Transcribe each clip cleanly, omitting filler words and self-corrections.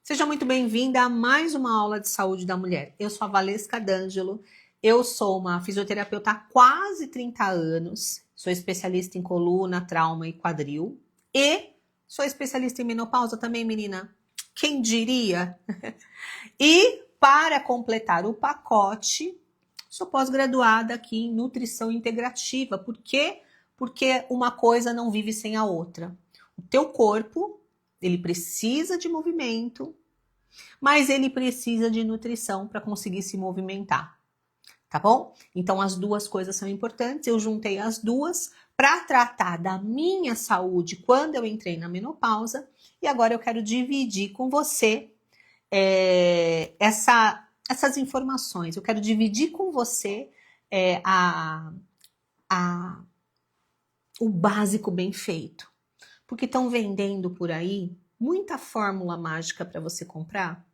Seja muito bem-vinda a mais uma aula de saúde da mulher. Eu sou a Valesca D'Angelo, eu sou uma fisioterapeuta há quase 30 anos, sou especialista em coluna, trauma e quadril e sou especialista em menopausa também, menina. Quem diria? E para completar o pacote, sou pós-graduada aqui em nutrição integrativa. Por quê? Porque uma coisa não vive sem a outra. O teu corpo, ele precisa de movimento, mas ele precisa de nutrição para conseguir se movimentar, tá bom? Então as duas coisas são importantes, eu juntei as duas para tratar da minha saúde quando eu entrei na menopausa e agora eu quero dividir com você essas informações, eu quero dividir com você o básico bem feito, porque estão vendendo por aí muita fórmula mágica para você comprar,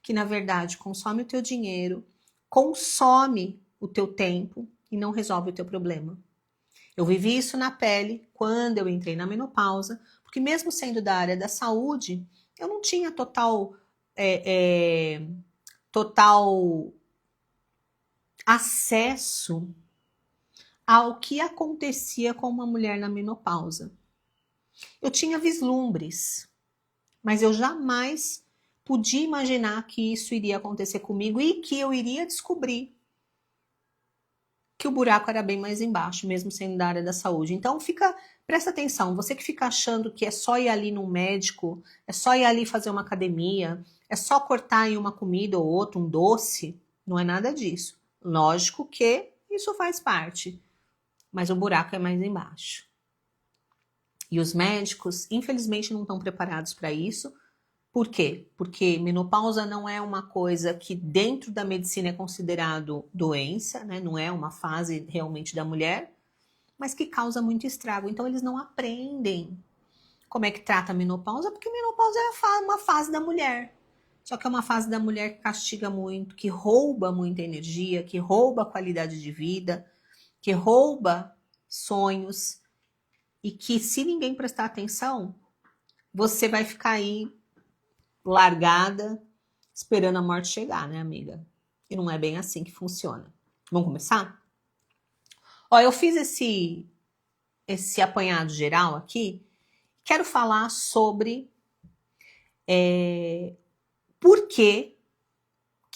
que na verdade consome o teu dinheiro, consome o teu tempo e não resolve o teu problema. Eu vivi isso na pele quando eu entrei na menopausa, porque mesmo sendo da área da saúde, eu não tinha total acesso ao que acontecia com uma mulher na menopausa. Eu tinha vislumbres, mas eu jamais podia imaginar que isso iria acontecer comigo e que eu iria descobrir que o buraco era bem mais embaixo, mesmo sendo da área da saúde. Então presta atenção, você que fica achando que é só ir ali no médico, é só ir ali fazer uma academia, é só cortar em uma comida ou outra, um doce, não é nada disso. Lógico que isso faz parte, mas o buraco é mais embaixo. E os médicos, infelizmente, não estão preparados para isso. Por quê? Porque menopausa não é uma coisa que dentro da medicina é considerado doença, né? Não é uma fase realmente da mulher, mas que causa muito estrago. Então eles não aprendem como é que trata a menopausa, porque menopausa é uma fase da mulher. Só que é uma fase da mulher que castiga muito, que rouba muita energia, que rouba a qualidade de vida, que rouba sonhos e que se ninguém prestar atenção, você vai ficar aí largada, esperando a morte chegar, né, amiga? E não é bem assim que funciona. Vamos começar? Ó, eu fiz esse apanhado geral aqui. Quero falar sobre por que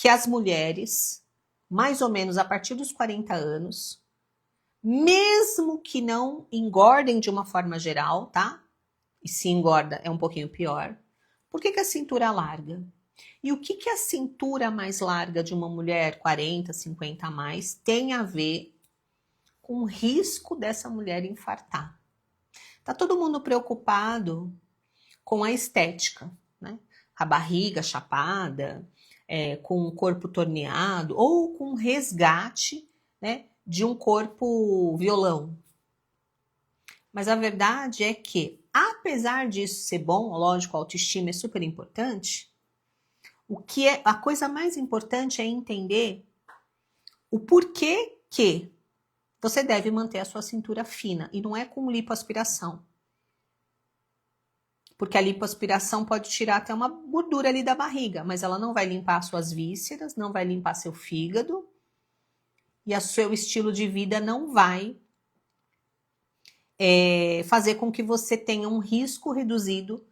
as mulheres, mais ou menos a partir dos 40 anos, mesmo que não engordem de uma forma geral, tá? E se engorda é um pouquinho pior. Por que a cintura larga? E o que a cintura mais larga de uma mulher 40, 50 a mais tem a ver com o risco dessa mulher infartar? Tá todo mundo preocupado com a estética, né? A barriga chapada, com o corpo torneado ou com o resgate, né, de um corpo violão. Mas a verdade é que, apesar disso ser bom, lógico, a autoestima é super importante, a coisa mais importante é entender o porquê que você deve manter a sua cintura fina, e não é com lipoaspiração. Porque a lipoaspiração pode tirar até uma gordura ali da barriga, mas ela não vai limpar suas vísceras, não vai limpar seu fígado, e o seu estilo de vida não vai fazer com que você tenha um risco reduzido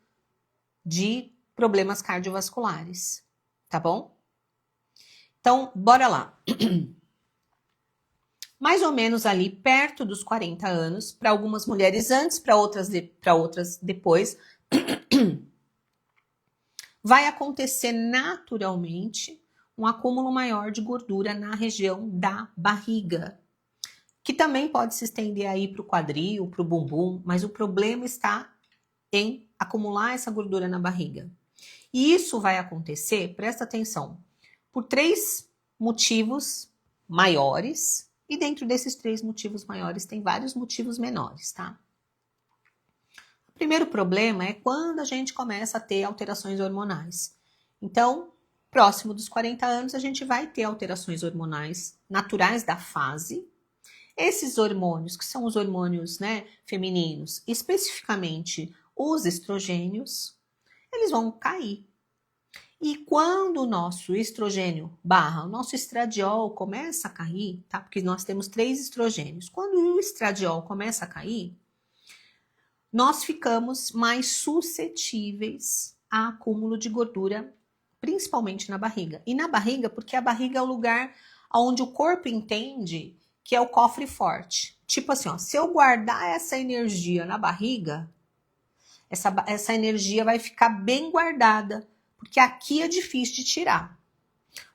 de problemas cardiovasculares, tá bom? Então, bora lá. Mais ou menos ali perto dos 40 anos, para algumas mulheres antes, para outras depois, vai acontecer naturalmente um acúmulo maior de gordura na região da barriga, que também pode se estender aí para o quadril, para o bumbum, mas o problema está em acumular essa gordura na barriga. E isso vai acontecer, presta atenção, por 3 motivos maiores, e dentro desses 3 motivos maiores tem vários motivos menores, tá? O primeiro problema é quando a gente começa a ter alterações hormonais. Então, próximo dos 40 anos, a gente vai ter alterações hormonais naturais da fase. Esses hormônios, que são os hormônios, né, femininos, especificamente os estrogênios, eles vão cair. E quando o nosso estrogênio barra, o nosso estradiol começa a cair, tá? Porque nós temos 3 estrogênios. Quando o estradiol começa a cair, nós ficamos mais suscetíveis a acúmulo de gordura, principalmente na barriga. E na barriga, porque a barriga é o lugar onde o corpo entende que é o cofre forte. Tipo assim, ó, se eu guardar essa energia na barriga, essa energia vai ficar bem guardada, porque aqui é difícil de tirar.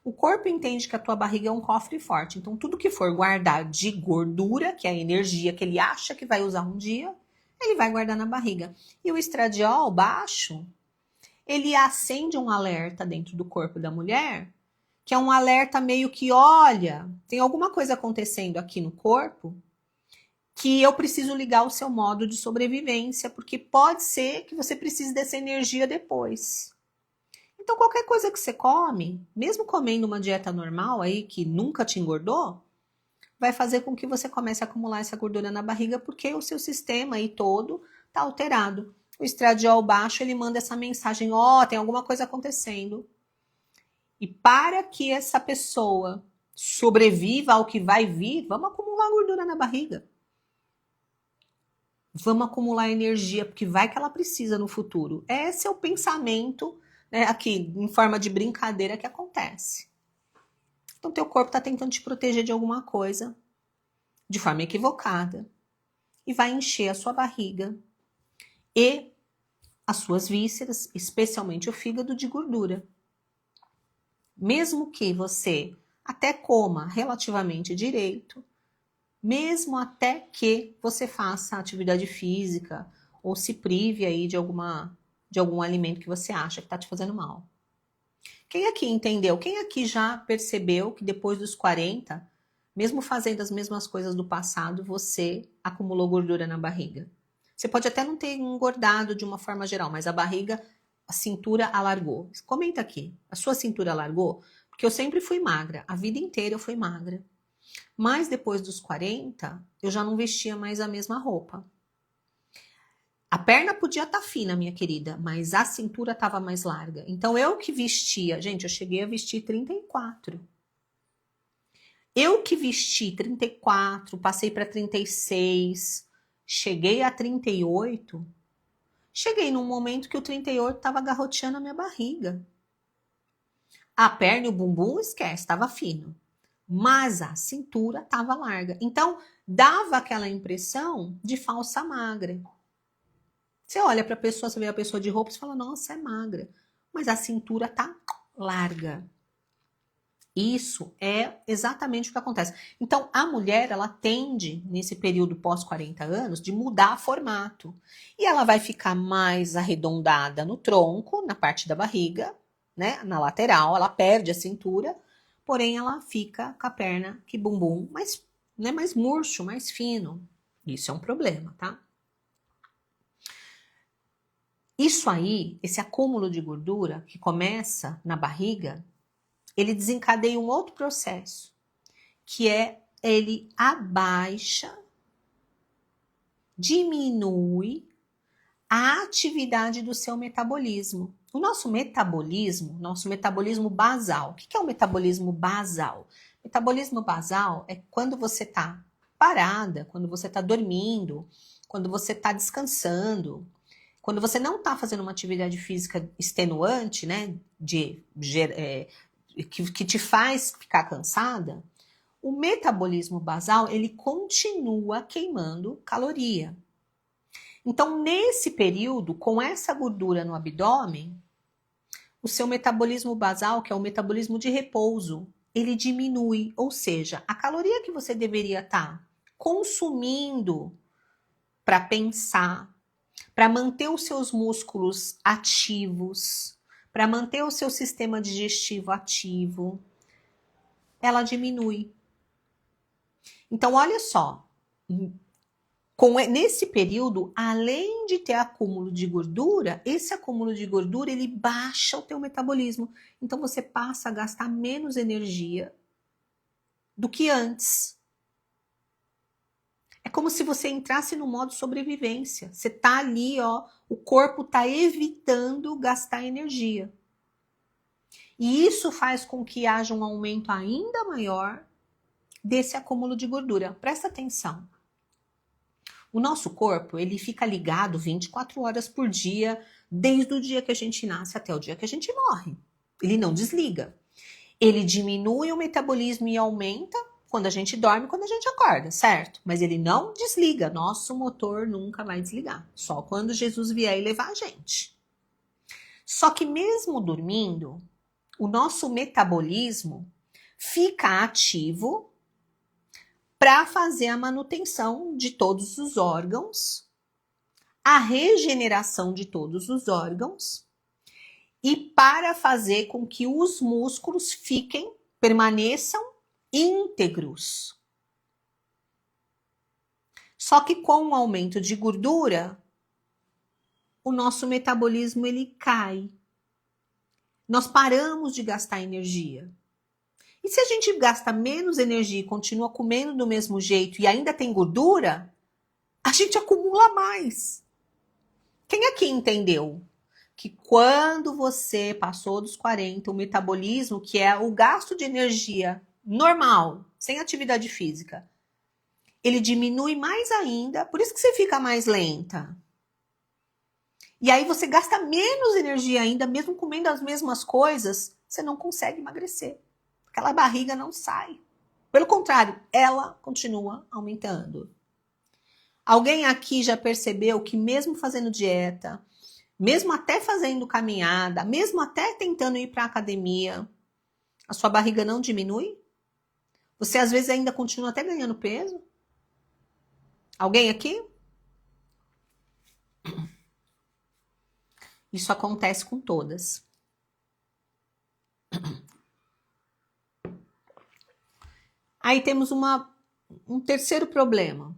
O corpo entende que a tua barriga é um cofre forte, então tudo que for guardar de gordura, que é a energia que ele acha que vai usar um dia, ele vai guardar na barriga. E o estradiol baixo, ele acende um alerta dentro do corpo da mulher, que é um alerta meio que, olha, tem alguma coisa acontecendo aqui no corpo que eu preciso ligar o seu modo de sobrevivência, porque pode ser que você precise dessa energia depois. Então, qualquer coisa que você come, mesmo comendo uma dieta normal aí, que nunca te engordou, vai fazer com que você comece a acumular essa gordura na barriga, porque o seu sistema aí todo está alterado. O estradiol baixo, ele manda essa mensagem, ó, tem alguma coisa acontecendo. E para que essa pessoa sobreviva ao que vai vir, vamos acumular gordura na barriga. Vamos acumular energia, porque vai que ela precisa no futuro. Esse é o pensamento, né, aqui, em forma de brincadeira, que acontece. Então, teu corpo está tentando te proteger de alguma coisa, de forma equivocada, e vai encher a sua barriga e as suas vísceras, especialmente o fígado, de gordura. Mesmo que você até coma relativamente direito, mesmo até que você faça atividade física ou se prive aí de algum alimento que você acha que está te fazendo mal. Quem aqui entendeu? Quem aqui já percebeu que depois dos 40, mesmo fazendo as mesmas coisas do passado, você acumulou gordura na barriga? Você pode até não ter engordado de uma forma geral, mas a barriga, a cintura alargou. Comenta aqui, a sua cintura alargou? Porque eu sempre fui magra, a vida inteira eu fui magra. Mas depois dos 40, eu já não vestia mais a mesma roupa. A perna podia estar fina, minha querida, mas a cintura estava mais larga. Então eu que vestia, gente, eu cheguei a vestir 34. Eu que vesti 34, passei para 36, cheguei a 38. Cheguei num momento que o 38 estava garroteando a minha barriga. A perna e o bumbum, esquece, estava fino. Mas a cintura estava larga. Então, dava aquela impressão de falsa magra. Você olha para a pessoa, você vê a pessoa de roupa e fala, nossa, é magra. Mas a cintura tá larga. Isso é exatamente o que acontece. Então, a mulher, ela tende, nesse período pós 40 anos, de mudar formato. E ela vai ficar mais arredondada no tronco, na parte da barriga, né? Na lateral, ela perde a cintura, porém ela fica com a perna, que bumbum, mais murcho, mais fino. Isso é um problema, tá? Isso aí, esse acúmulo de gordura que começa na barriga, ele desencadeia um outro processo, que é ele abaixa, diminui a atividade do seu metabolismo. O nosso metabolismo basal. O que é o metabolismo basal? Metabolismo basal é quando você está parada, quando você está dormindo, quando você está descansando, quando você não está fazendo uma atividade física extenuante, né, que te faz ficar cansada, o metabolismo basal, ele continua queimando caloria. Então, nesse período, com essa gordura no abdômen, o seu metabolismo basal, que é o metabolismo de repouso, ele diminui. Ou seja, a caloria que você deveria estar consumindo para pensar, para manter os seus músculos ativos, para manter o seu sistema digestivo ativo, ela diminui. Então, olha só, nesse período, além de ter acúmulo de gordura, esse acúmulo de gordura, ele baixa o teu metabolismo. Então, você passa a gastar menos energia do que antes. É como se você entrasse no modo sobrevivência. Você tá ali, ó, o corpo tá evitando gastar energia. E isso faz com que haja um aumento ainda maior desse acúmulo de gordura. Presta atenção. O nosso corpo, ele fica ligado 24 horas por dia, desde o dia que a gente nasce até o dia que a gente morre. Ele não desliga. Ele diminui o metabolismo e aumenta quando a gente dorme, quando a gente acorda, certo? Mas ele não desliga. Nosso motor nunca vai desligar. Só quando Jesus vier e levar a gente. Só que mesmo dormindo, o nosso metabolismo fica ativo para fazer a manutenção de todos os órgãos, a regeneração de todos os órgãos e para fazer com que os músculos permaneçam íntegros. Só que com o aumento de gordura, o nosso metabolismo ele cai. Nós paramos de gastar energia. E se a gente gasta menos energia e continua comendo do mesmo jeito e ainda tem gordura, a gente acumula mais. Quem aqui entendeu que quando você passou dos 40, o metabolismo, que é o gasto de energia normal, sem atividade física, ele diminui mais ainda, por isso que você fica mais lenta. E aí você gasta menos energia ainda, mesmo comendo as mesmas coisas, você não consegue emagrecer. Aquela barriga não sai. Pelo contrário, ela continua aumentando. Alguém aqui já percebeu que mesmo fazendo dieta, mesmo até fazendo caminhada, mesmo até tentando ir para a academia, a sua barriga não diminui? Você às vezes ainda continua até ganhando peso? Alguém aqui? Isso acontece com todas. Aí temos um terceiro problema.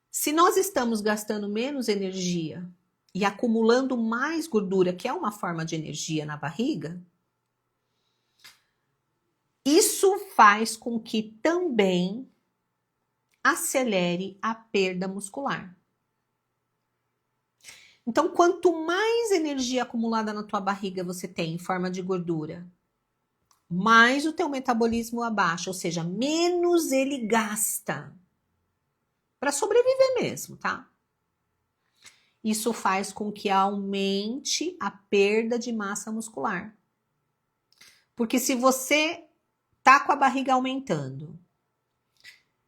Se nós estamos gastando menos energia e acumulando mais gordura, que é uma forma de energia na barriga, isso faz com que também acelere a perda muscular. Então, quanto mais energia acumulada na tua barriga você tem em forma de gordura, mais o teu metabolismo abaixa, ou seja, menos ele gasta para sobreviver mesmo, tá? Isso faz com que aumente a perda de massa muscular. Porque se você tá com a barriga aumentando,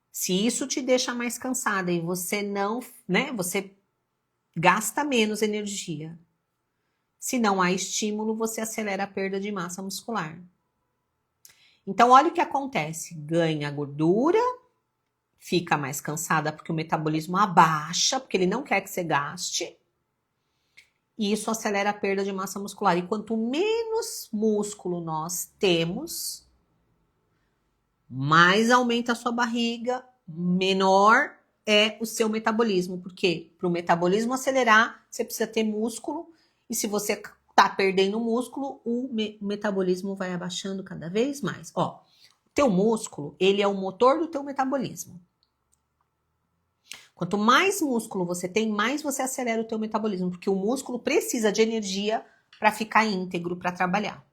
se isso te deixa mais cansada e você não, né, você gasta menos energia. Se não há estímulo, você acelera a perda de massa muscular. Então, olha o que acontece. Ganha gordura, fica mais cansada porque o metabolismo abaixa, porque ele não quer que você gaste. E isso acelera a perda de massa muscular. E quanto menos músculo nós temos, mais aumenta a sua barriga, menor é o seu metabolismo. Por quê? Para o metabolismo acelerar, você precisa ter músculo. E se você está perdendo músculo, o metabolismo vai abaixando cada vez mais. Ó, o teu músculo, ele é o motor do teu metabolismo. Quanto mais músculo você tem, mais você acelera o teu metabolismo, porque o músculo precisa de energia para ficar íntegro, para trabalhar.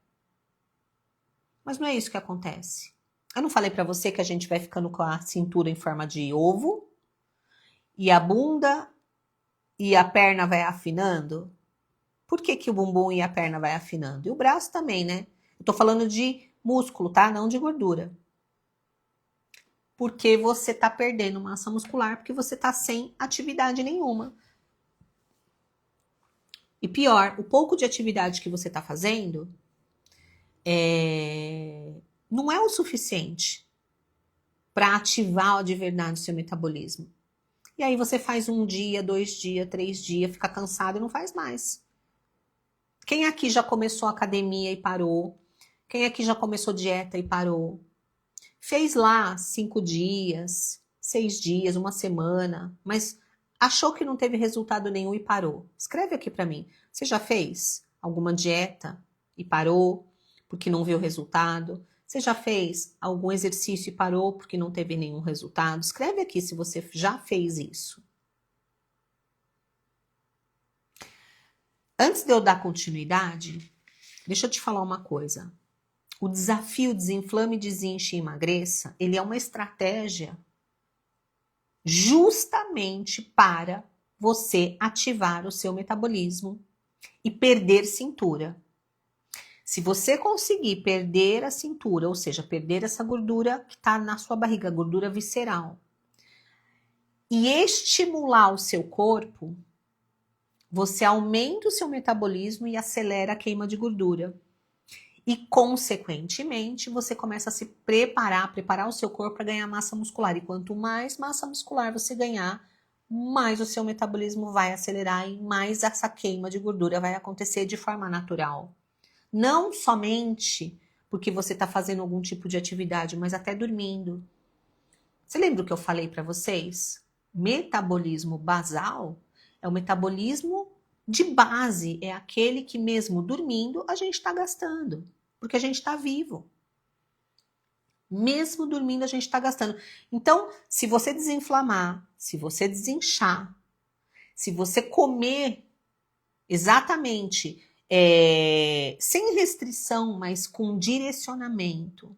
Mas não é isso que acontece. Eu não falei para você que a gente vai ficando com a cintura em forma de ovo e a bunda e a perna vai afinando? Por que que o bumbum e a perna vai afinando? E o braço também, né? Eu tô falando de músculo, tá? Não de gordura. Porque você tá perdendo massa muscular, porque você tá sem atividade nenhuma. E pior, o pouco de atividade que você tá fazendo não é o suficiente para ativar de verdade o seu metabolismo. E aí você faz 1 dia, 2 dias, 3 dias, fica cansado e não faz mais. Quem aqui já começou academia e parou? Quem aqui já começou dieta e parou? Fez lá 5 dias, 6 dias, 1 semana, mas achou que não teve resultado nenhum e parou. Escreve aqui para mim. Você já fez alguma dieta e parou porque não viu resultado? Você já fez algum exercício e parou porque não teve nenhum resultado? Escreve aqui se você já fez isso. Antes de eu dar continuidade, deixa eu te falar uma coisa. O desafio Desinflame, Desinche e Emagreça, ele é uma estratégia justamente para você ativar o seu metabolismo e perder cintura. Se você conseguir perder a cintura, ou seja, perder essa gordura que está na sua barriga, gordura visceral, e estimular o seu corpo, você aumenta o seu metabolismo e acelera a queima de gordura. E, consequentemente, você começa a se preparar o seu corpo para ganhar massa muscular. E quanto mais massa muscular você ganhar, mais o seu metabolismo vai acelerar e mais essa queima de gordura vai acontecer de forma natural. Não somente porque você está fazendo algum tipo de atividade, mas até dormindo. Você lembra o que eu falei para vocês? Metabolismo basal é o metabolismo de base, é aquele que mesmo dormindo a gente está gastando, porque a gente está vivo. Mesmo dormindo a gente está gastando. Então, se você desinflamar, se você desinchar, se você comer exatamente sem restrição, mas com direcionamento,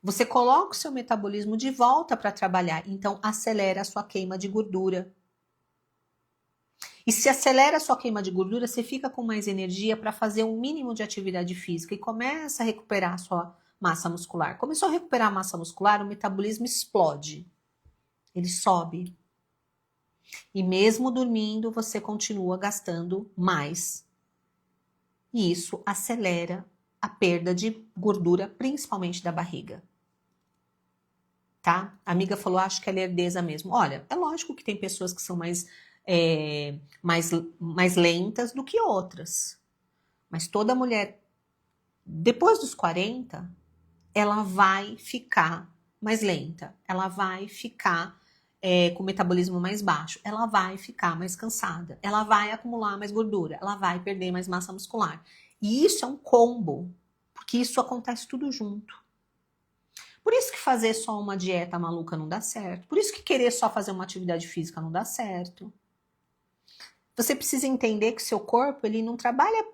você coloca o seu metabolismo de volta para trabalhar, então acelera a sua queima de gordura. E se acelera a sua queima de gordura, você fica com mais energia para fazer um mínimo de atividade física e começa a recuperar a sua massa muscular. Começou a recuperar a massa muscular, o metabolismo explode. Ele sobe. E mesmo dormindo, você continua gastando mais. E isso acelera a perda de gordura, principalmente da barriga. Tá? A amiga falou, acho que é lerdeza mesmo. Olha, é lógico que tem pessoas que são mais lentas do que outras. Mas toda mulher, depois dos 40, ela vai ficar mais lenta. Ela vai ficar com o metabolismo mais baixo. Ela vai ficar mais cansada. Ela vai acumular mais gordura. Ela vai perder mais massa muscular. E isso é um combo, porque isso acontece tudo junto. Por isso que fazer só uma dieta maluca não dá certo. Por isso que querer só fazer uma atividade física não dá certo. Você precisa entender que seu corpo ele não trabalha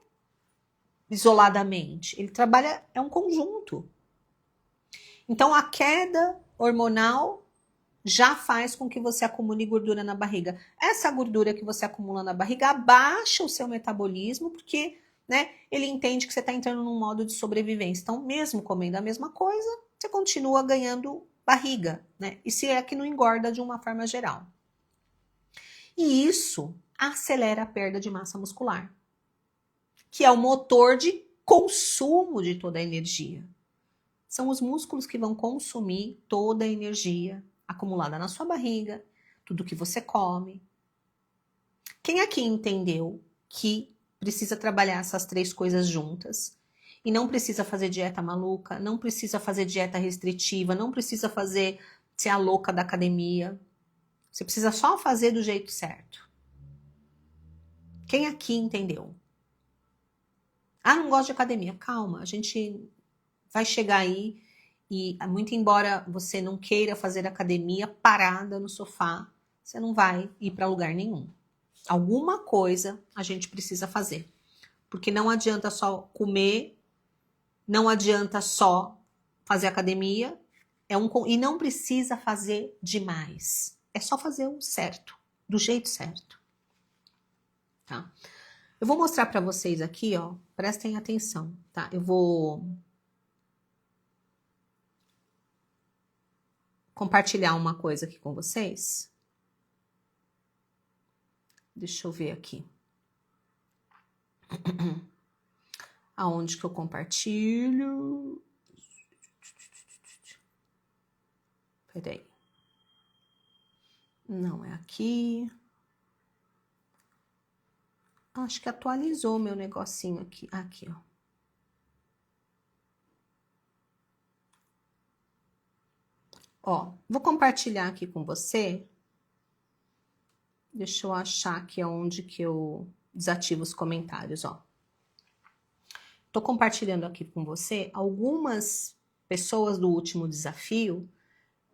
isoladamente. Ele trabalha, é um conjunto. Então a queda hormonal já faz com que você acumule gordura na barriga. Essa gordura que você acumula na barriga abaixa o seu metabolismo, porque ele entende que você está entrando num modo de sobrevivência. Então, mesmo comendo a mesma coisa, você continua ganhando barriga, E se é que não engorda de uma forma geral. E isso acelera a perda de massa muscular, que é o motor de consumo de toda a energia. São os músculos que vão consumir toda a energia acumulada na sua barriga, tudo que você come. Quem aqui entendeu que precisa trabalhar essas 3 coisas juntas e não precisa fazer dieta maluca, não precisa fazer dieta restritiva, não precisa ser a louca da academia. Você precisa só fazer do jeito certo. Quem aqui entendeu? Ah, não gosto de academia. Calma, a gente vai chegar aí e, muito embora você não queira fazer academia parada no sofá, você não vai ir para lugar nenhum. Alguma coisa a gente precisa fazer. Porque não adianta só comer, não adianta só fazer academia, e não precisa fazer demais. É só fazer o certo, do jeito certo. Tá? Eu vou mostrar para vocês aqui, ó, prestem atenção, tá? Eu vou compartilhar uma coisa aqui com vocês. Deixa eu ver aqui. Aonde que eu compartilho? Peraí. Não é aqui. Acho que atualizou meu negocinho aqui. Aqui, ó. Ó, vou compartilhar aqui com você. Deixa eu achar aqui onde que eu desativo os comentários, ó. Tô compartilhando aqui com você algumas pessoas do último desafio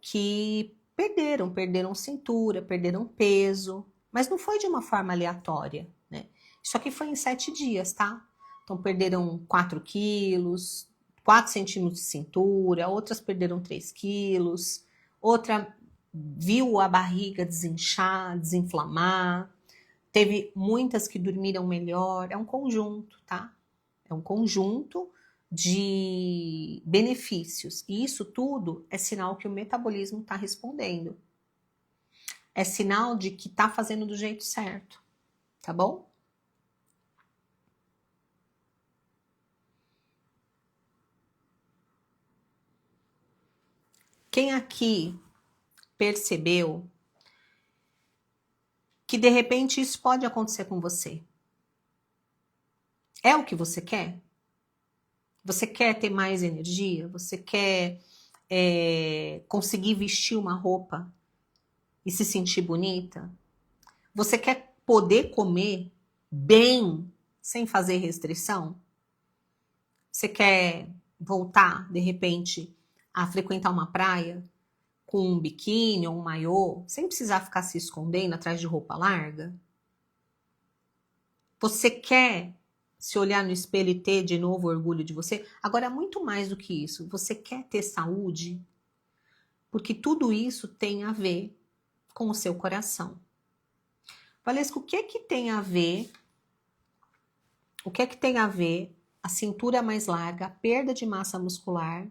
que perderam cintura, perderam peso, mas não foi de uma forma aleatória, né? Isso aqui foi em 7 dias, tá? Então, perderam 4 quilos, 4 centímetros de cintura, outras perderam 3 quilos, outra viu a barriga desinchar, desinflamar. Teve muitas que dormiram melhor. É um conjunto, tá? É um conjunto de benefícios. E isso tudo é sinal que o metabolismo está respondendo. É sinal de que está fazendo do jeito certo. Tá bom? Quem aqui percebeu que de repente isso pode acontecer com você? É o que você quer? Você quer ter mais energia? Você quer conseguir vestir uma roupa e se sentir bonita? Você quer poder comer bem sem fazer restrição? Você quer voltar, de repente, a frequentar uma praia com um biquíni ou um maiô, sem precisar ficar se escondendo atrás de roupa larga? Você quer se olhar no espelho e ter de novo orgulho de você? Agora, muito mais do que isso, você quer ter saúde? Porque tudo isso tem a ver com o seu coração. Valesca, o que é que tem a ver? O que é que tem a ver a cintura mais larga, a perda de massa muscular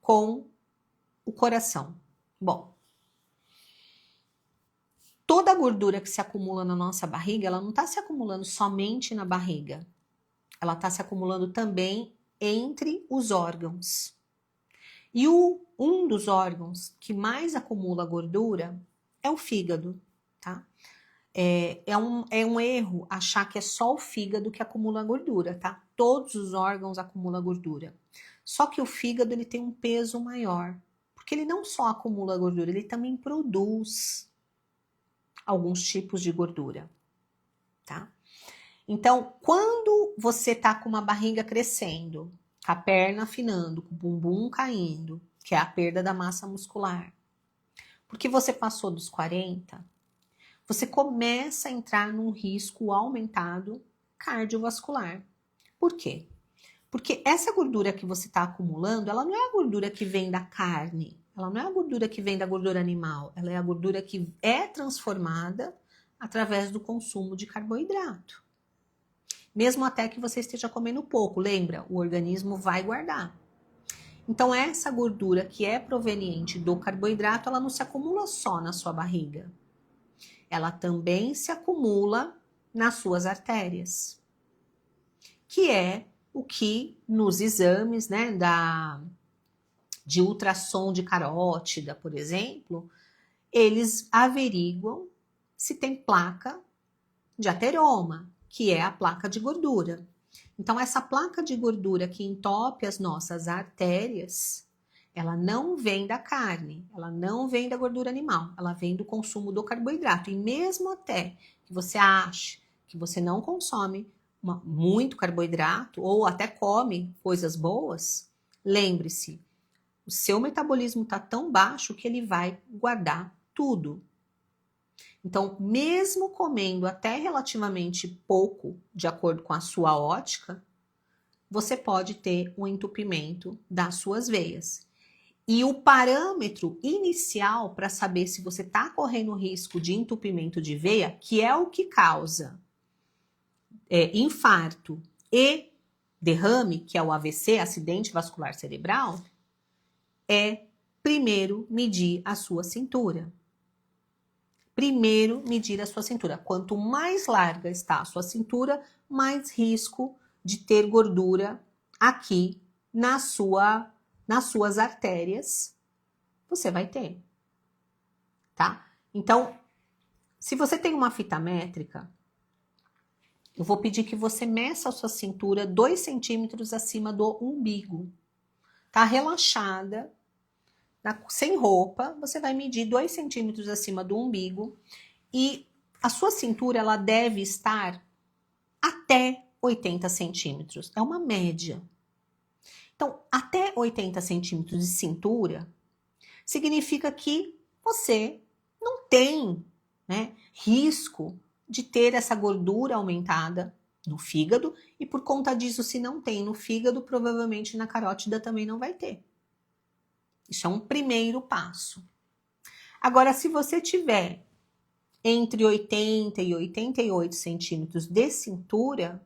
com o coração? Bom, toda a gordura que se acumula na nossa barriga, ela não está se acumulando somente na barriga. Ela está se acumulando também entre os órgãos. E um dos órgãos que mais acumula gordura é o fígado, tá? É um erro achar que é só o fígado que acumula gordura, tá? Todos os órgãos acumulam gordura. Só que o fígado ele tem um peso maior, porque ele não só acumula gordura, ele também produz alguns tipos de gordura, tá? Então, quando você tá com uma barriga crescendo, com a perna afinando, com o bumbum caindo, que é a perda da massa muscular, porque você passou dos 40, você começa a entrar num risco aumentado cardiovascular. Por quê? Porque essa gordura que você está acumulando, ela não é a gordura que vem da carne, ela não é a gordura que vem da gordura animal, ela é a gordura que é transformada através do consumo de carboidrato. Mesmo até que você esteja comendo pouco, lembra? O organismo vai guardar. Então essa gordura que é proveniente do carboidrato, ela não se acumula só na sua barriga. Ela também se acumula nas suas artérias, que é o que nos exames, né, de ultrassom de carótida, por exemplo, eles averiguam se tem placa de ateroma, que é a placa de gordura. Então, essa placa de gordura que entope as nossas artérias, ela não vem da carne, ela não vem da gordura animal, ela vem do consumo do carboidrato. E mesmo até que você ache que você não consome muito carboidrato ou até come coisas boas, lembre-se, o seu metabolismo está tão baixo que ele vai guardar tudo. Então, mesmo comendo até relativamente pouco, de acordo com a sua ótica, você pode ter um entupimento das suas veias. E o parâmetro inicial para saber se você está correndo risco de entupimento de veia, que é o que causa infarto e derrame, que é o AVC, acidente vascular cerebral, é primeiro medir a sua cintura. Primeiro medir a sua cintura. Quanto mais larga está a sua cintura, mais risco de ter gordura aqui nas suas artérias você vai ter, tá? Então, se você tem uma fita métrica, eu vou pedir que você meça a sua cintura 2 centímetros acima do umbigo. Tá relaxada, sem roupa, você vai medir 2 centímetros acima do umbigo e a sua cintura ela deve estar até 80 centímetros. É uma média. Então, até 80 centímetros de cintura significa que você não tem, né, risco de ter essa gordura aumentada no fígado, e por conta disso, se não tem no fígado, provavelmente na carótida também não vai ter. Isso é um primeiro passo. Agora, se você tiver entre 80 e 88 centímetros de cintura,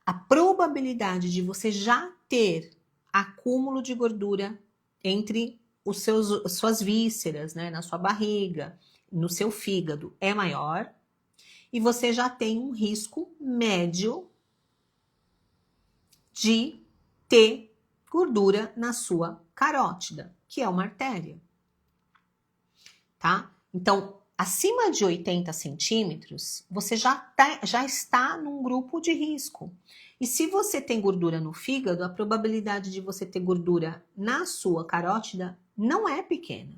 a probabilidade de você já ter acúmulo de gordura entre suas vísceras, né, na sua barriga, no seu fígado, é maior, e você já tem um risco médio de ter gordura na sua carótida, que é uma artéria, tá? Então, acima de 80 centímetros, você já está num grupo de risco. E se você tem gordura no fígado, a probabilidade de você ter gordura na sua carótida não é pequena.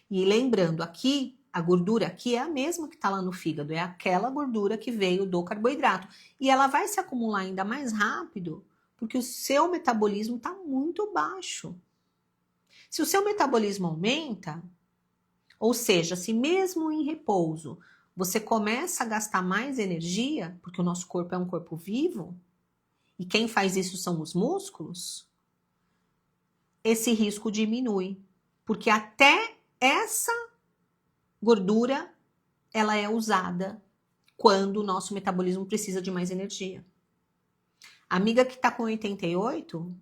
E lembrando aqui, a gordura aqui é a mesma que está lá no fígado, é aquela gordura que veio do carboidrato. E ela vai se acumular ainda mais rápido, porque o seu metabolismo está muito baixo. Se o seu metabolismo aumenta, ou seja, se mesmo em repouso você começa a gastar mais energia, porque o nosso corpo é um corpo vivo, e quem faz isso são os músculos, esse risco diminui. Porque até essa gordura, ela é usada quando o nosso metabolismo precisa de mais energia. A amiga que está com 88,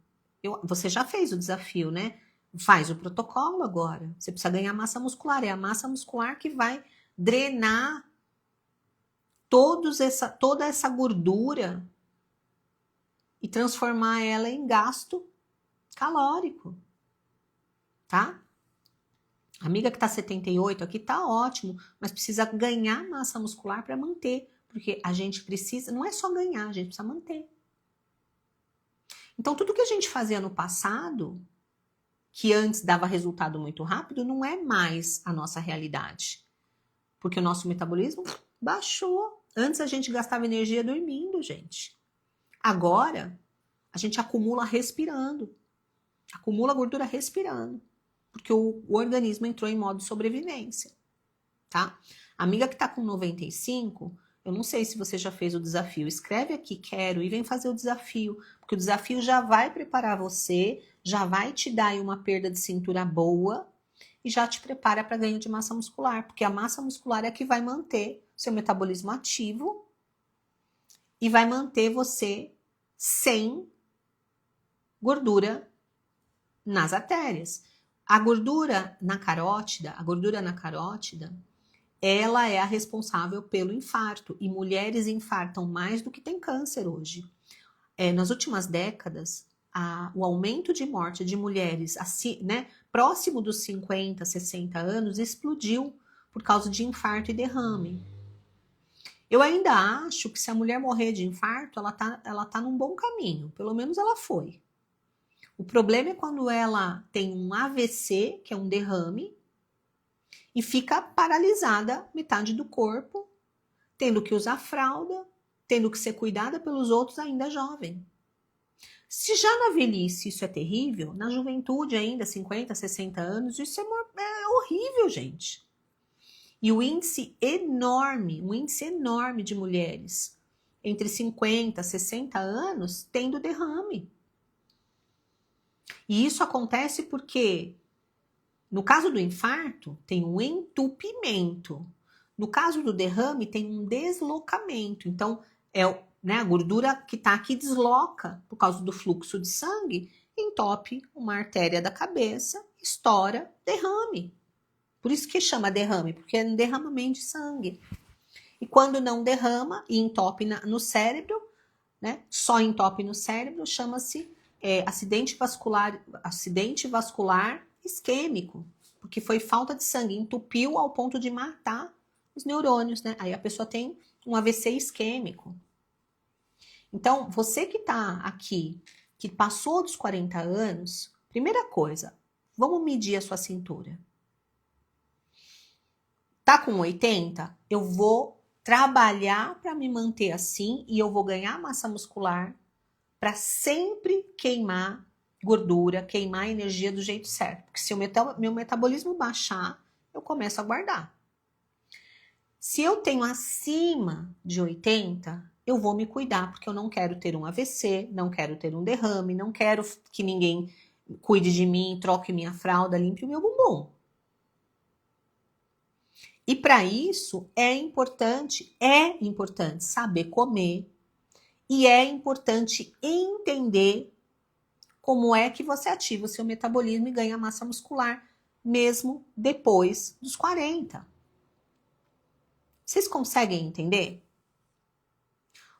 você já fez o desafio, né? Faz o protocolo agora. Você precisa ganhar massa muscular. É a massa muscular que vai drenar toda essa gordura e transformar ela em gasto calórico, tá? A amiga que tá 78 aqui tá ótimo, mas precisa ganhar massa muscular para manter, porque a gente precisa, não é só ganhar, a gente precisa manter. Então, tudo que a gente fazia no passado, que antes dava resultado muito rápido, não é mais a nossa realidade. Porque o nosso metabolismo baixou. Antes a gente gastava energia dormindo, gente. Agora, a gente acumula respirando. Acumula gordura respirando. Porque o organismo entrou em modo sobrevivência. Tá? A amiga que tá com 95, eu não sei se você já fez o desafio. Escreve aqui, quero, e vem fazer o desafio. Porque o desafio já vai preparar você, já vai te dar aí uma perda de cintura boa e já te prepara para ganho de massa muscular. Porque a massa muscular é que vai manter seu metabolismo ativo e vai manter você sem gordura nas artérias. A gordura na carótida, ela é a responsável pelo infarto. E mulheres infartam mais do que tem câncer hoje. Nas últimas décadas, o aumento de morte de mulheres assim, né, próximo dos 50, 60 anos explodiu por causa de infarto e derrame. Eu ainda acho que se a mulher morrer de infarto, ela tá num bom caminho. Pelo menos ela foi. O problema é quando ela tem um AVC, que é um derrame, e fica paralisada metade do corpo, tendo que usar fralda, tendo que ser cuidada pelos outros ainda jovem. Se já na velhice isso é terrível, na juventude ainda, 50, 60 anos, isso é horrível, gente. E o índice enorme de mulheres entre 50 e 60 anos tendo derrame. E isso acontece porque, no caso do infarto, tem um entupimento. No caso do derrame, tem um deslocamento. Então, a gordura que está aqui desloca por causa do fluxo de sangue, entope uma artéria da cabeça, estoura, derrame. Por isso que chama derrame, porque é um derramamento de sangue. E quando não derrama e entope no cérebro, né, só entope no cérebro, chama-se acidente vascular isquêmico, porque foi falta de sangue, entupiu ao ponto de matar os neurônios, né? Aí a pessoa tem um AVC isquêmico. Então, você que está aqui, que passou dos 40 anos, primeira coisa, vamos medir a sua cintura. Tá com 80? Eu vou trabalhar para me manter assim e eu vou ganhar massa muscular para sempre queimar gordura, queimar energia do jeito certo. Porque se o meu metabolismo baixar, eu começo a guardar. Se eu tenho acima de 80, eu vou me cuidar, porque eu não quero ter um AVC, não quero ter um derrame, não quero que ninguém cuide de mim, troque minha fralda, limpe o meu bumbum. E para isso é importante saber comer e é importante entender como é que você ativa o seu metabolismo e ganha massa muscular mesmo depois dos 40. Vocês conseguem entender?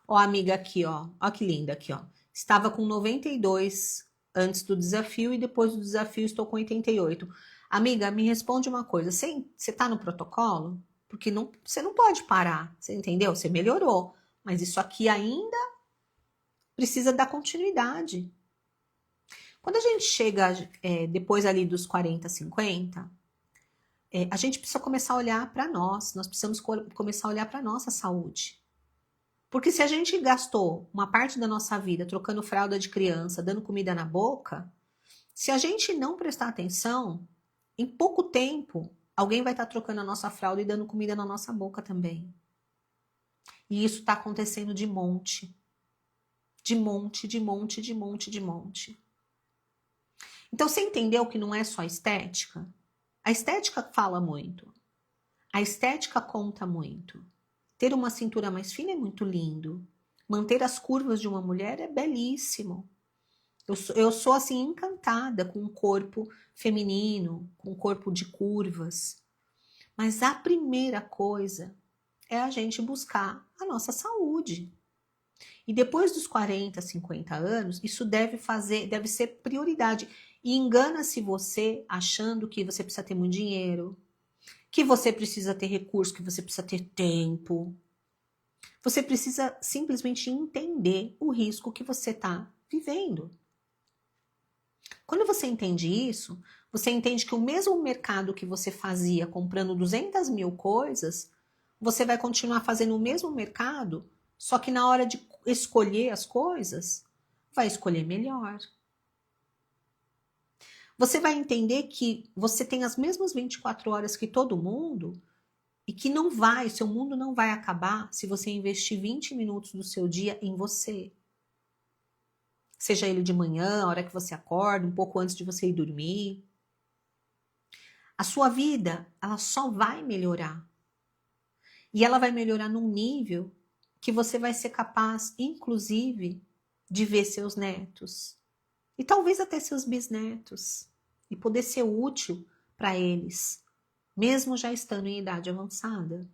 Ó, amiga aqui, ó. Ó que linda aqui, ó. Estava com 92 antes do desafio e depois do desafio estou com 88. Amiga, me responde uma coisa. Você tá no protocolo? Porque você não pode parar. Você entendeu? Você melhorou. Mas isso aqui ainda precisa dar continuidade. Quando a gente chega depois ali dos 40, 50, a gente precisa começar a olhar para nós precisamos começar a olhar para a nossa saúde. Porque se a gente gastou uma parte da nossa vida trocando fralda de criança, dando comida na boca, se a gente não prestar atenção, em pouco tempo, alguém vai estar trocando a nossa fralda e dando comida na nossa boca também. E isso está acontecendo de monte. De monte, de monte, de monte, de monte. Então, você entendeu que não é só estética? A estética fala muito. A estética conta muito. Ter uma cintura mais fina é muito lindo. Manter as curvas de uma mulher é belíssimo. Eu sou assim, encantada com um corpo feminino, com um corpo de curvas. Mas a primeira coisa é a gente buscar a nossa saúde. E depois dos 40, 50 anos, isso deve ser prioridade. E engana-se você achando que você precisa ter muito dinheiro, que você precisa ter recurso, que você precisa ter tempo. Você precisa simplesmente entender o risco que você está vivendo. Quando você entende isso, você entende que o mesmo mercado que você fazia comprando 200 mil coisas, você vai continuar fazendo o mesmo mercado, só que na hora de escolher as coisas, vai escolher melhor. Você vai entender que você tem as mesmas 24 horas que todo mundo e que seu mundo não vai acabar se você investir 20 minutos do seu dia em você. Seja ele de manhã, a hora que você acorda, um pouco antes de você ir dormir. A sua vida, ela só vai melhorar. E ela vai melhorar num nível que você vai ser capaz, inclusive, de ver seus netos. E talvez até seus bisnetos. E poder ser útil para eles, mesmo já estando em idade avançada.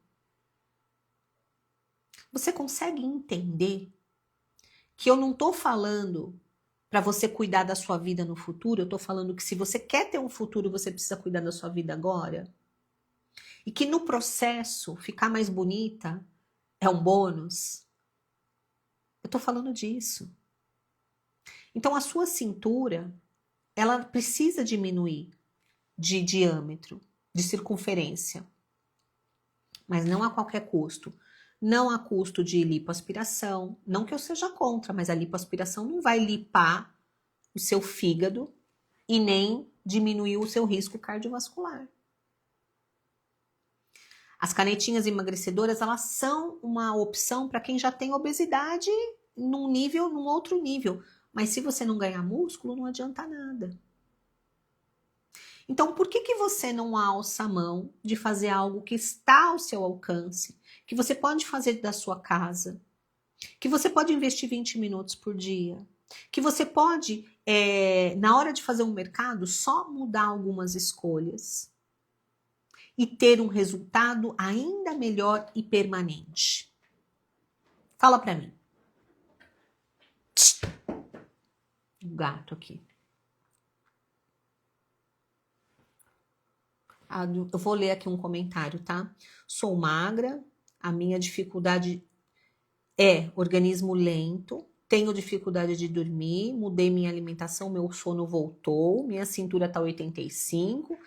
Você consegue entender que eu não estou falando para você cuidar da sua vida no futuro, eu estou falando que se você quer ter um futuro, você precisa cuidar da sua vida agora? E que no processo, ficar mais bonita é um bônus? Eu estou falando disso. Então a sua cintura, ela precisa diminuir de diâmetro, de circunferência. Mas não a qualquer custo. Não a custo de lipoaspiração. Não que eu seja contra, mas a lipoaspiração não vai lipar o seu fígado e nem diminuir o seu risco cardiovascular. As canetinhas emagrecedoras, elas são uma opção para quem já tem obesidade num outro nível. Mas se você não ganhar músculo, não adianta nada. Então, por que você não alça a mão de fazer algo que está ao seu alcance, que você pode fazer da sua casa, que você pode investir 20 minutos por dia, que você pode, na hora de fazer um mercado, só mudar algumas escolhas e ter um resultado ainda melhor e permanente? Fala para mim. O gato aqui. Eu vou ler aqui um comentário, tá? Sou magra, a minha dificuldade é organismo lento, tenho dificuldade de dormir, mudei minha alimentação, meu sono voltou, minha cintura tá 85,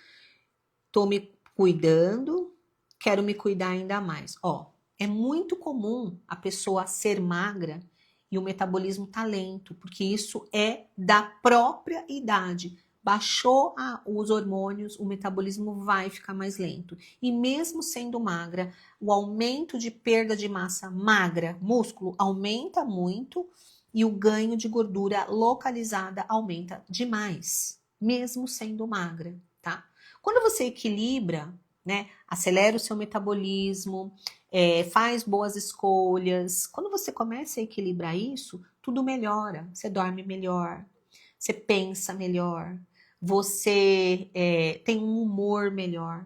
tô me cuidando, quero me cuidar ainda mais. Ó, é muito comum a pessoa ser magra e o metabolismo tá lento, porque isso é da própria idade. baixou os hormônios, o metabolismo vai ficar mais lento. E mesmo sendo magra, o aumento de perda de massa magra, músculo, aumenta muito e o ganho de gordura localizada aumenta demais, mesmo sendo magra, tá? Quando você equilibra, né, acelera o seu metabolismo, faz boas escolhas, quando você começa a equilibrar isso, tudo melhora. Você dorme melhor, você pensa melhor, você tem um humor melhor.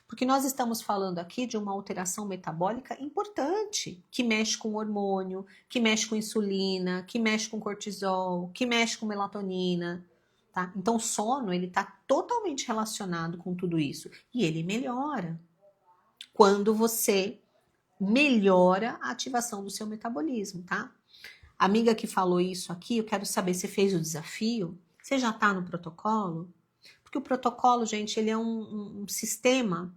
Porque nós estamos falando aqui de uma alteração metabólica importante, que mexe com hormônio, que mexe com insulina, que mexe com cortisol, que mexe com melatonina. Tá? Então o sono ele está totalmente relacionado com tudo isso. E ele melhora quando você melhora a ativação do seu metabolismo, tá? Amiga que falou isso aqui, eu quero saber se fez o desafio, você já está no protocolo? Porque o protocolo, gente, ele é um sistema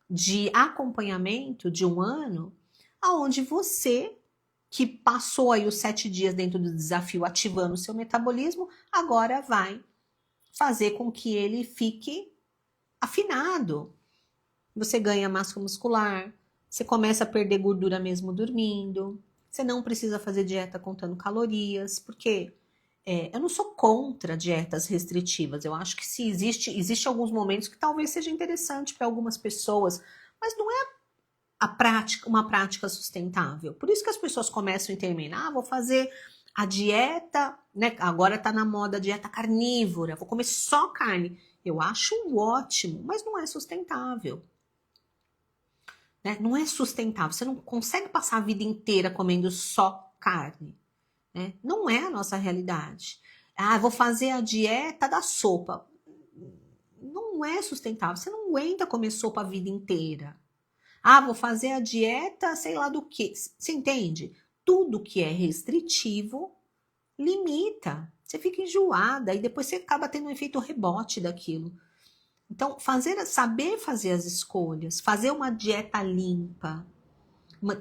de acompanhamento de 1 ano, aonde você, que passou aí os 7 dias dentro do desafio ativando o seu metabolismo, agora vai fazer com que ele fique afinado. Você ganha massa muscular, você começa a perder gordura mesmo dormindo, você não precisa fazer dieta contando calorias, porque eu não sou contra dietas restritivas. Eu acho que se existe alguns momentos que talvez seja interessante para algumas pessoas, mas não é uma prática sustentável. Por isso que as pessoas começam e terminam, vou fazer a dieta, né? Agora está na moda a dieta carnívora, vou comer só carne. Eu acho ótimo, mas não é sustentável. Né? Não é sustentável. Você não consegue passar a vida inteira comendo só carne. Né? Não é a nossa realidade. Vou fazer a dieta da sopa. Não é sustentável. Você não aguenta comer sopa a vida inteira. Vou fazer a dieta, sei lá do que. Você entende? Tudo que é restritivo limita. Você fica enjoada e depois você acaba tendo um efeito rebote daquilo. Então, saber fazer as escolhas, fazer uma dieta limpa,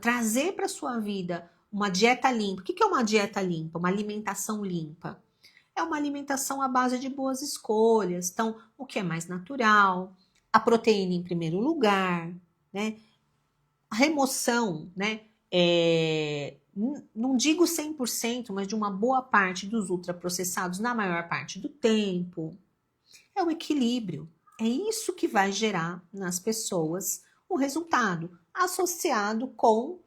trazer para sua vida uma dieta limpa. O que é uma dieta limpa? Uma alimentação limpa. É uma alimentação à base de boas escolhas. Então, o que é mais natural, a proteína em primeiro lugar, né? A remoção, né? Não digo 100%, mas de uma boa parte dos ultraprocessados na maior parte do tempo. É o equilíbrio. É isso que vai gerar nas pessoas um resultado associado com,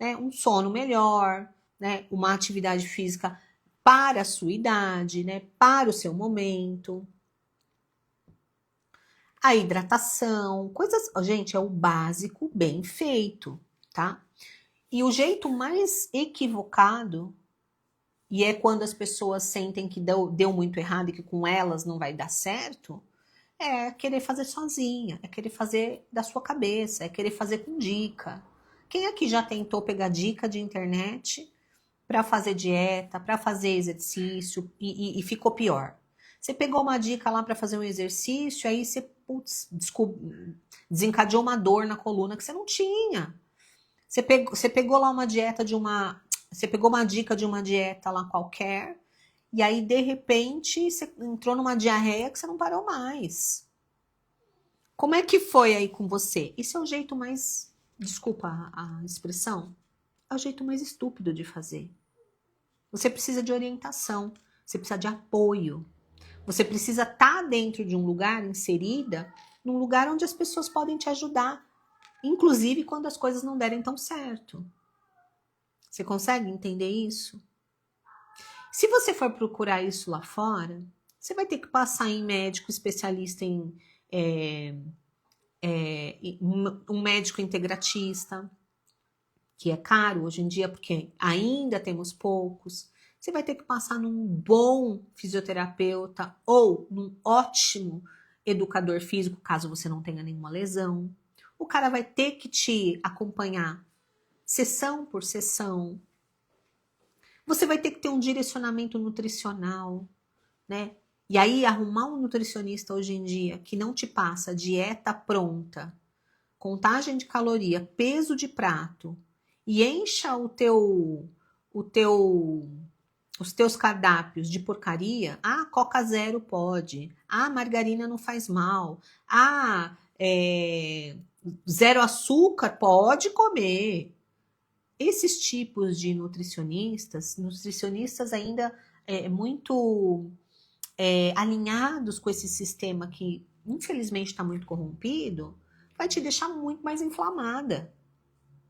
né, um sono melhor, né, uma atividade física para a sua idade, né, para o seu momento. A hidratação, coisas, gente, é o básico bem feito, tá? E o jeito mais equivocado, e é quando as pessoas sentem que deu muito errado e que com elas não vai dar certo, é querer fazer sozinha, é querer fazer da sua cabeça, é querer fazer com dica. Quem aqui já tentou pegar dica de internet para fazer dieta, para fazer exercício e ficou pior? Você pegou uma dica lá para fazer um exercício, aí você desencadeou uma dor na coluna que você não tinha. Você pegou lá uma dieta você pegou uma dica de uma dieta lá qualquer, e aí, de repente, você entrou numa diarreia que você não parou mais. Como é que foi aí com você? Esse é o jeito mais, desculpa a expressão, é o jeito mais estúpido de fazer. Você precisa de orientação, você precisa de apoio. Você precisa estar dentro de um lugar, inserida, num lugar onde as pessoas podem te ajudar, inclusive quando as coisas não derem tão certo. Você consegue entender isso? Se você for procurar isso lá fora, você vai ter que passar em médico especialista um médico integratista, que é caro hoje em dia, porque ainda temos poucos. Você vai ter que passar num bom fisioterapeuta ou num ótimo educador físico, caso você não tenha nenhuma lesão. O cara vai ter que te acompanhar sessão por sessão. Você vai ter que ter um direcionamento nutricional, né? E aí, arrumar um nutricionista hoje em dia que não te passa dieta pronta, contagem de caloria, peso de prato, e encha o teu os teus cardápios de porcaria, Coca Zero pode, margarina não faz mal, zero açúcar pode comer. Esses tipos de nutricionistas ainda muito alinhados com esse sistema que infelizmente está muito corrompido, vai te deixar muito mais inflamada.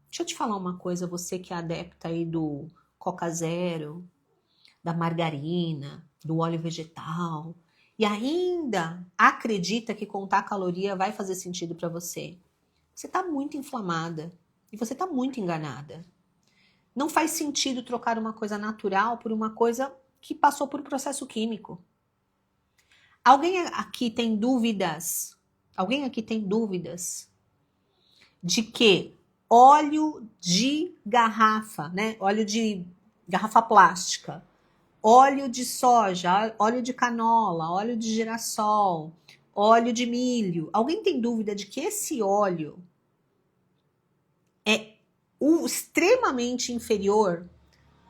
Deixa eu te falar uma coisa, você que é adepta aí do Coca Zero, da margarina, do óleo vegetal, e ainda acredita que contar caloria vai fazer sentido para você. Você está muito inflamada e você está muito enganada. Não faz sentido trocar uma coisa natural por uma coisa que passou por um processo químico. Alguém aqui tem dúvidas? Alguém aqui tem dúvidas de que óleo de garrafa, né? Óleo de garrafa plástica, óleo de soja, óleo de canola, óleo de girassol, óleo de milho. Alguém tem dúvida de que esse óleo é extremamente inferior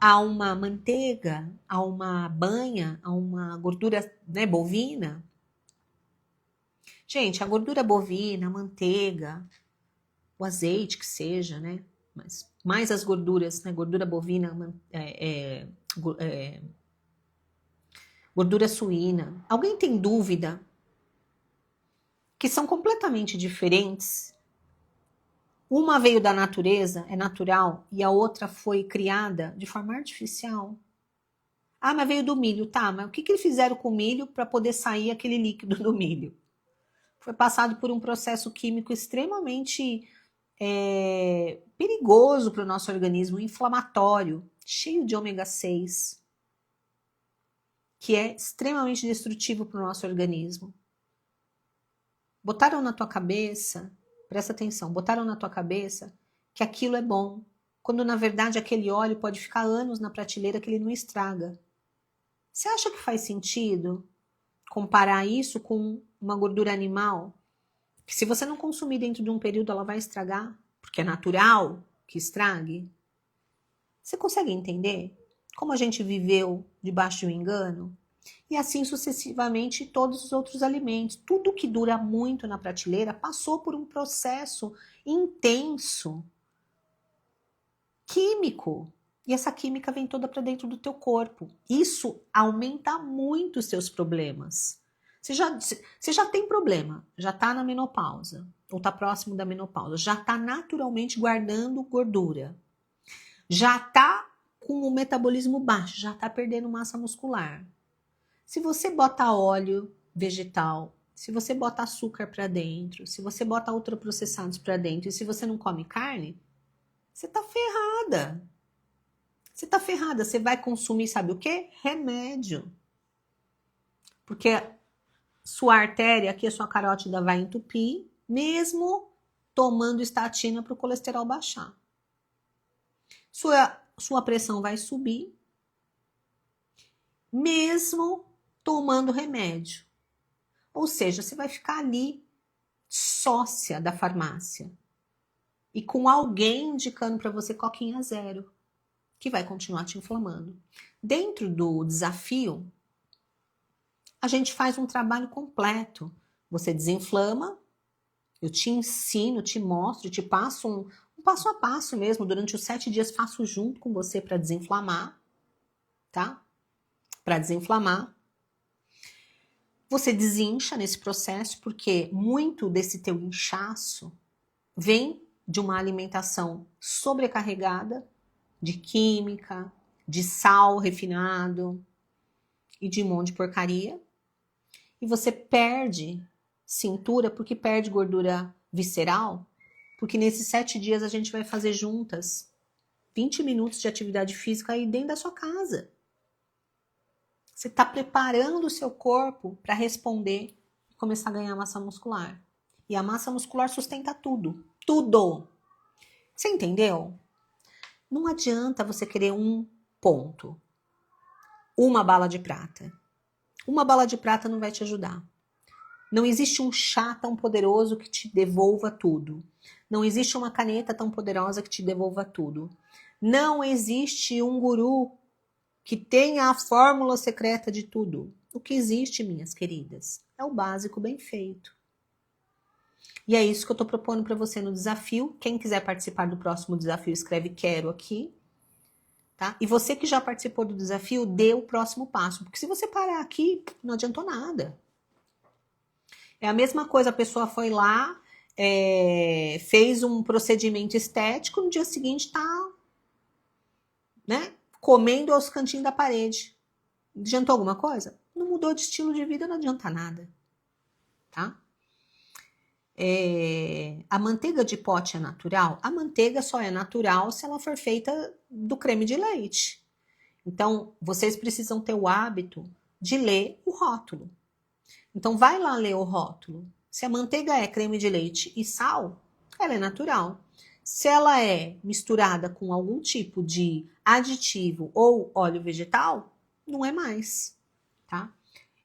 a uma manteiga, a uma banha, a uma gordura, né, bovina? Gente, a gordura bovina, a manteiga, o azeite que seja, né? Mas mais as gorduras, né? Gordura bovina, gordura suína. Alguém tem dúvida que são completamente diferentes? Uma veio da natureza, é natural, e a outra foi criada de forma artificial. Mas veio do milho, tá, mas o que eles fizeram com o milho para poder sair aquele líquido do milho? Foi passado por um processo químico extremamente perigoso para o nosso organismo, inflamatório, cheio de ômega 6, que é extremamente destrutivo para o nosso organismo. Botaram na tua cabeça, presta atenção, botaram na tua cabeça que aquilo é bom, quando na verdade aquele óleo pode ficar anos na prateleira que ele não estraga. Você acha que faz sentido comparar isso com uma gordura animal? Que se você não consumir dentro de um período, ela vai estragar, porque é natural que estrague? Você consegue entender como a gente viveu debaixo de um engano? E assim sucessivamente todos os outros alimentos. Tudo que dura muito na prateleira passou por um processo intenso, químico. E essa química vem toda para dentro do teu corpo. Isso aumenta muito os seus problemas. Você já tem problema, já está na menopausa, ou está próximo da menopausa, já está naturalmente guardando gordura, já está com o metabolismo baixo, já está perdendo massa muscular. Se você bota óleo vegetal, se você bota açúcar para dentro, se você bota ultraprocessados para dentro, e se você não come carne, você está ferrada. Você está ferrada, você vai consumir, sabe o quê? Remédio. Porque sua artéria, aqui a sua carótida vai entupir, mesmo tomando estatina para o colesterol baixar. Sua pressão vai subir, mesmo tomando remédio. Ou seja, você vai ficar ali sócia da farmácia e com alguém indicando para você coquinha zero, que vai continuar te inflamando. Dentro do desafio, a gente faz um trabalho completo. Você desinflama, eu te ensino, te mostro, te passo um passo a passo mesmo. Durante os 7 dias faço junto com você para desinflamar, tá? Para desinflamar. Você desincha nesse processo porque muito desse teu inchaço vem de uma alimentação sobrecarregada de química, de sal refinado e de um monte de porcaria. E você perde cintura porque perde gordura visceral, porque nesses 7 dias a gente vai fazer juntas 20 minutos de atividade física aí dentro da sua casa. Você está preparando o seu corpo para responder e começar a ganhar massa muscular. E a massa muscular sustenta tudo. Tudo! Você entendeu? Não adianta você querer um ponto. Uma bala de prata. Uma bala de prata não vai te ajudar. Não existe um chá tão poderoso que te devolva tudo. Não existe uma caneta tão poderosa que te devolva tudo. Não existe um guru que tenha a fórmula secreta de tudo. O que existe, minhas queridas, é o básico bem feito. E é isso que eu estou propondo para você no desafio. Quem quiser participar do próximo desafio, escreve quero aqui. Tá? E você que já participou do desafio, dê o próximo passo. Porque se você parar aqui, não adiantou nada. É a mesma coisa, a pessoa foi lá, fez um procedimento estético, no dia seguinte tá, né, comendo aos cantinhos da parede. Adiantou alguma coisa? Não mudou de estilo de vida, não adianta nada. Tá? A manteiga de pote é natural? A manteiga só é natural se ela for feita do creme de leite. Então, vocês precisam ter o hábito de ler o rótulo. Então, vai lá ler o rótulo. Se a manteiga é creme de leite e sal, ela é natural. Se ela é misturada com algum tipo de aditivo ou óleo vegetal, não é mais, tá?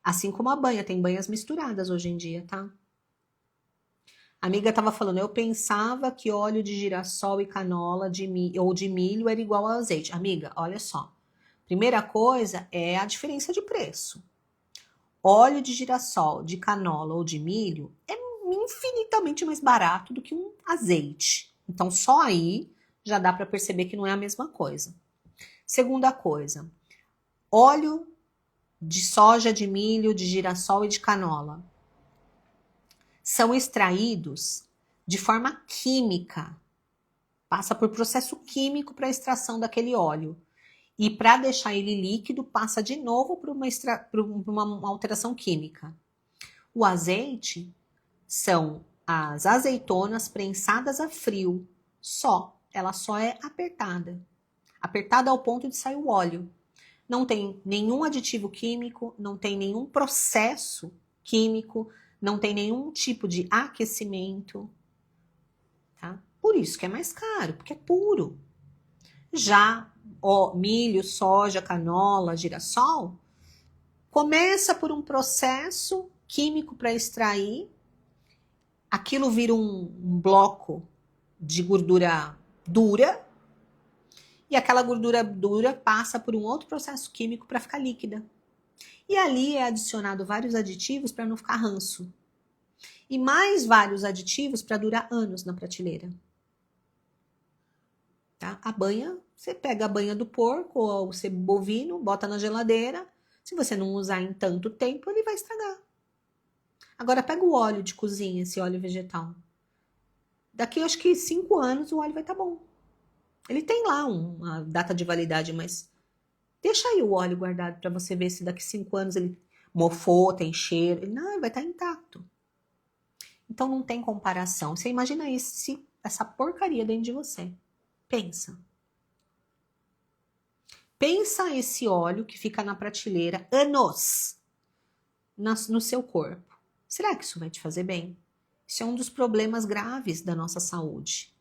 Assim como a banha, tem banhas misturadas hoje em dia, tá? A amiga estava falando, eu pensava que óleo de girassol e canola ou de milho era igual ao azeite. Amiga, olha só. Primeira coisa é a diferença de preço. Óleo de girassol, de canola ou de milho é infinitamente mais barato do que um azeite. Então, só aí já dá para perceber que não é a mesma coisa. Segunda coisa, óleo de soja, de milho, de girassol e de canola são extraídos de forma química. Passa por processo químico para a extração daquele óleo. E para deixar ele líquido, passa de novo por uma alteração química. O azeite são as azeitonas prensadas a frio. Ela só é apertada. Apertada ao ponto de sair o óleo. Não tem nenhum aditivo químico, não tem nenhum processo químico, não tem nenhum tipo de aquecimento. Tá? Por isso que é mais caro, porque é puro. Já milho, soja, canola, girassol, começa por um processo químico para extrair, aquilo vira um bloco de gordura dura, e aquela gordura dura passa por um outro processo químico para ficar líquida. E ali é adicionado vários aditivos para não ficar ranço. E mais vários aditivos para durar anos na prateleira. Tá? A banha, você pega a banha do porco ou o sebo bovino, bota na geladeira. Se você não usar em tanto tempo, ele vai estragar. Agora pega o óleo de cozinha, esse óleo vegetal. Daqui, acho que 5 anos, o óleo vai estar bom. Ele tem lá uma data de validade, mas deixa aí o óleo guardado para você ver se daqui 5 anos ele mofou, tem cheiro. Não, ele vai estar intacto. Então não tem comparação. Você imagina essa porcaria dentro de você. Pensa. Pensa esse óleo que fica na prateleira anos no seu corpo. Será que isso vai te fazer bem? Isso é um dos problemas graves da nossa saúde.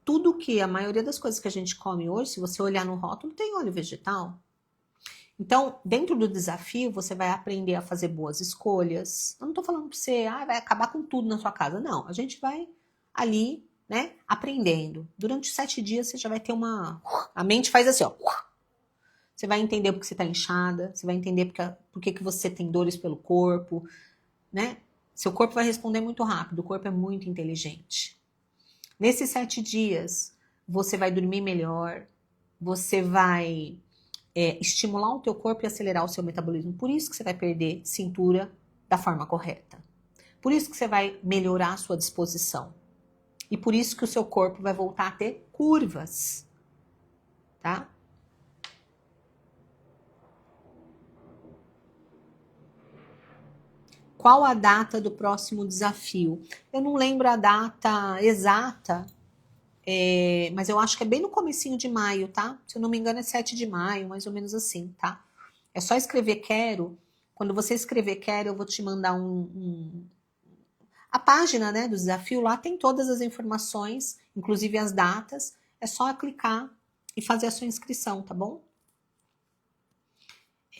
Tudo que, a maioria das coisas que a gente come hoje, se você olhar no rótulo, tem óleo vegetal. Então, dentro do desafio, você vai aprender a fazer boas escolhas. Eu não tô falando pra você, vai acabar com tudo na sua casa. Não, a gente vai ali, né, aprendendo. Durante 7 dias, você já vai ter a mente faz assim, ó. Você vai entender porque você tá inchada, você vai entender por que você tem dores pelo corpo, né? Seu corpo vai responder muito rápido, o corpo é muito inteligente. Nesses 7 dias, você vai dormir melhor, você vai estimular o teu corpo e acelerar o seu metabolismo. Por isso que você vai perder cintura da forma correta. Por isso que você vai melhorar a sua disposição. E por isso que o seu corpo vai voltar a ter curvas. Tá? Qual a data do próximo desafio? Eu não lembro a data exata, mas eu acho que é bem no comecinho de maio, tá? Se eu não me engano é 7 de maio, mais ou menos assim, tá? É só escrever quero. Quando você escrever quero, eu vou te mandar a página, né, do desafio. Lá tem todas as informações, inclusive as datas. É só clicar e fazer a sua inscrição, tá bom?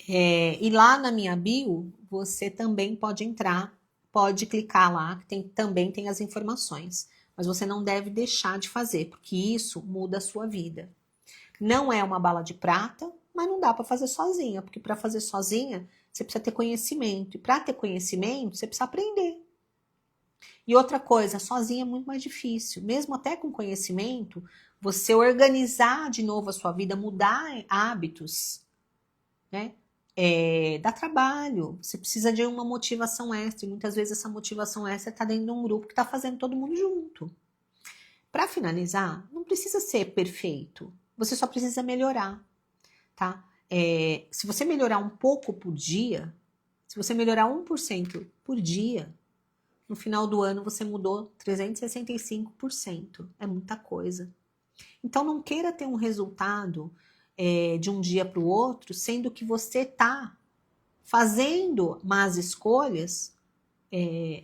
E lá na minha bio, você também pode entrar, pode clicar lá, que também tem as informações. Mas você não deve deixar de fazer, porque isso muda a sua vida. Não é uma bala de prata, mas não dá para fazer sozinha, porque para fazer sozinha você precisa ter conhecimento, e para ter conhecimento você precisa aprender. E outra coisa, sozinha é muito mais difícil, mesmo até com conhecimento, você organizar de novo a sua vida, mudar hábitos, né? Dá trabalho, você precisa de uma motivação extra, e muitas vezes essa motivação extra está dentro de um grupo que está fazendo todo mundo junto. Para finalizar, não precisa ser perfeito, você só precisa melhorar, tá? Se você melhorar um pouco por dia, se você melhorar 1% por dia, no final do ano você mudou 365%, é muita coisa. Então não queira ter um resultado de um dia para o outro, sendo que você está fazendo más escolhas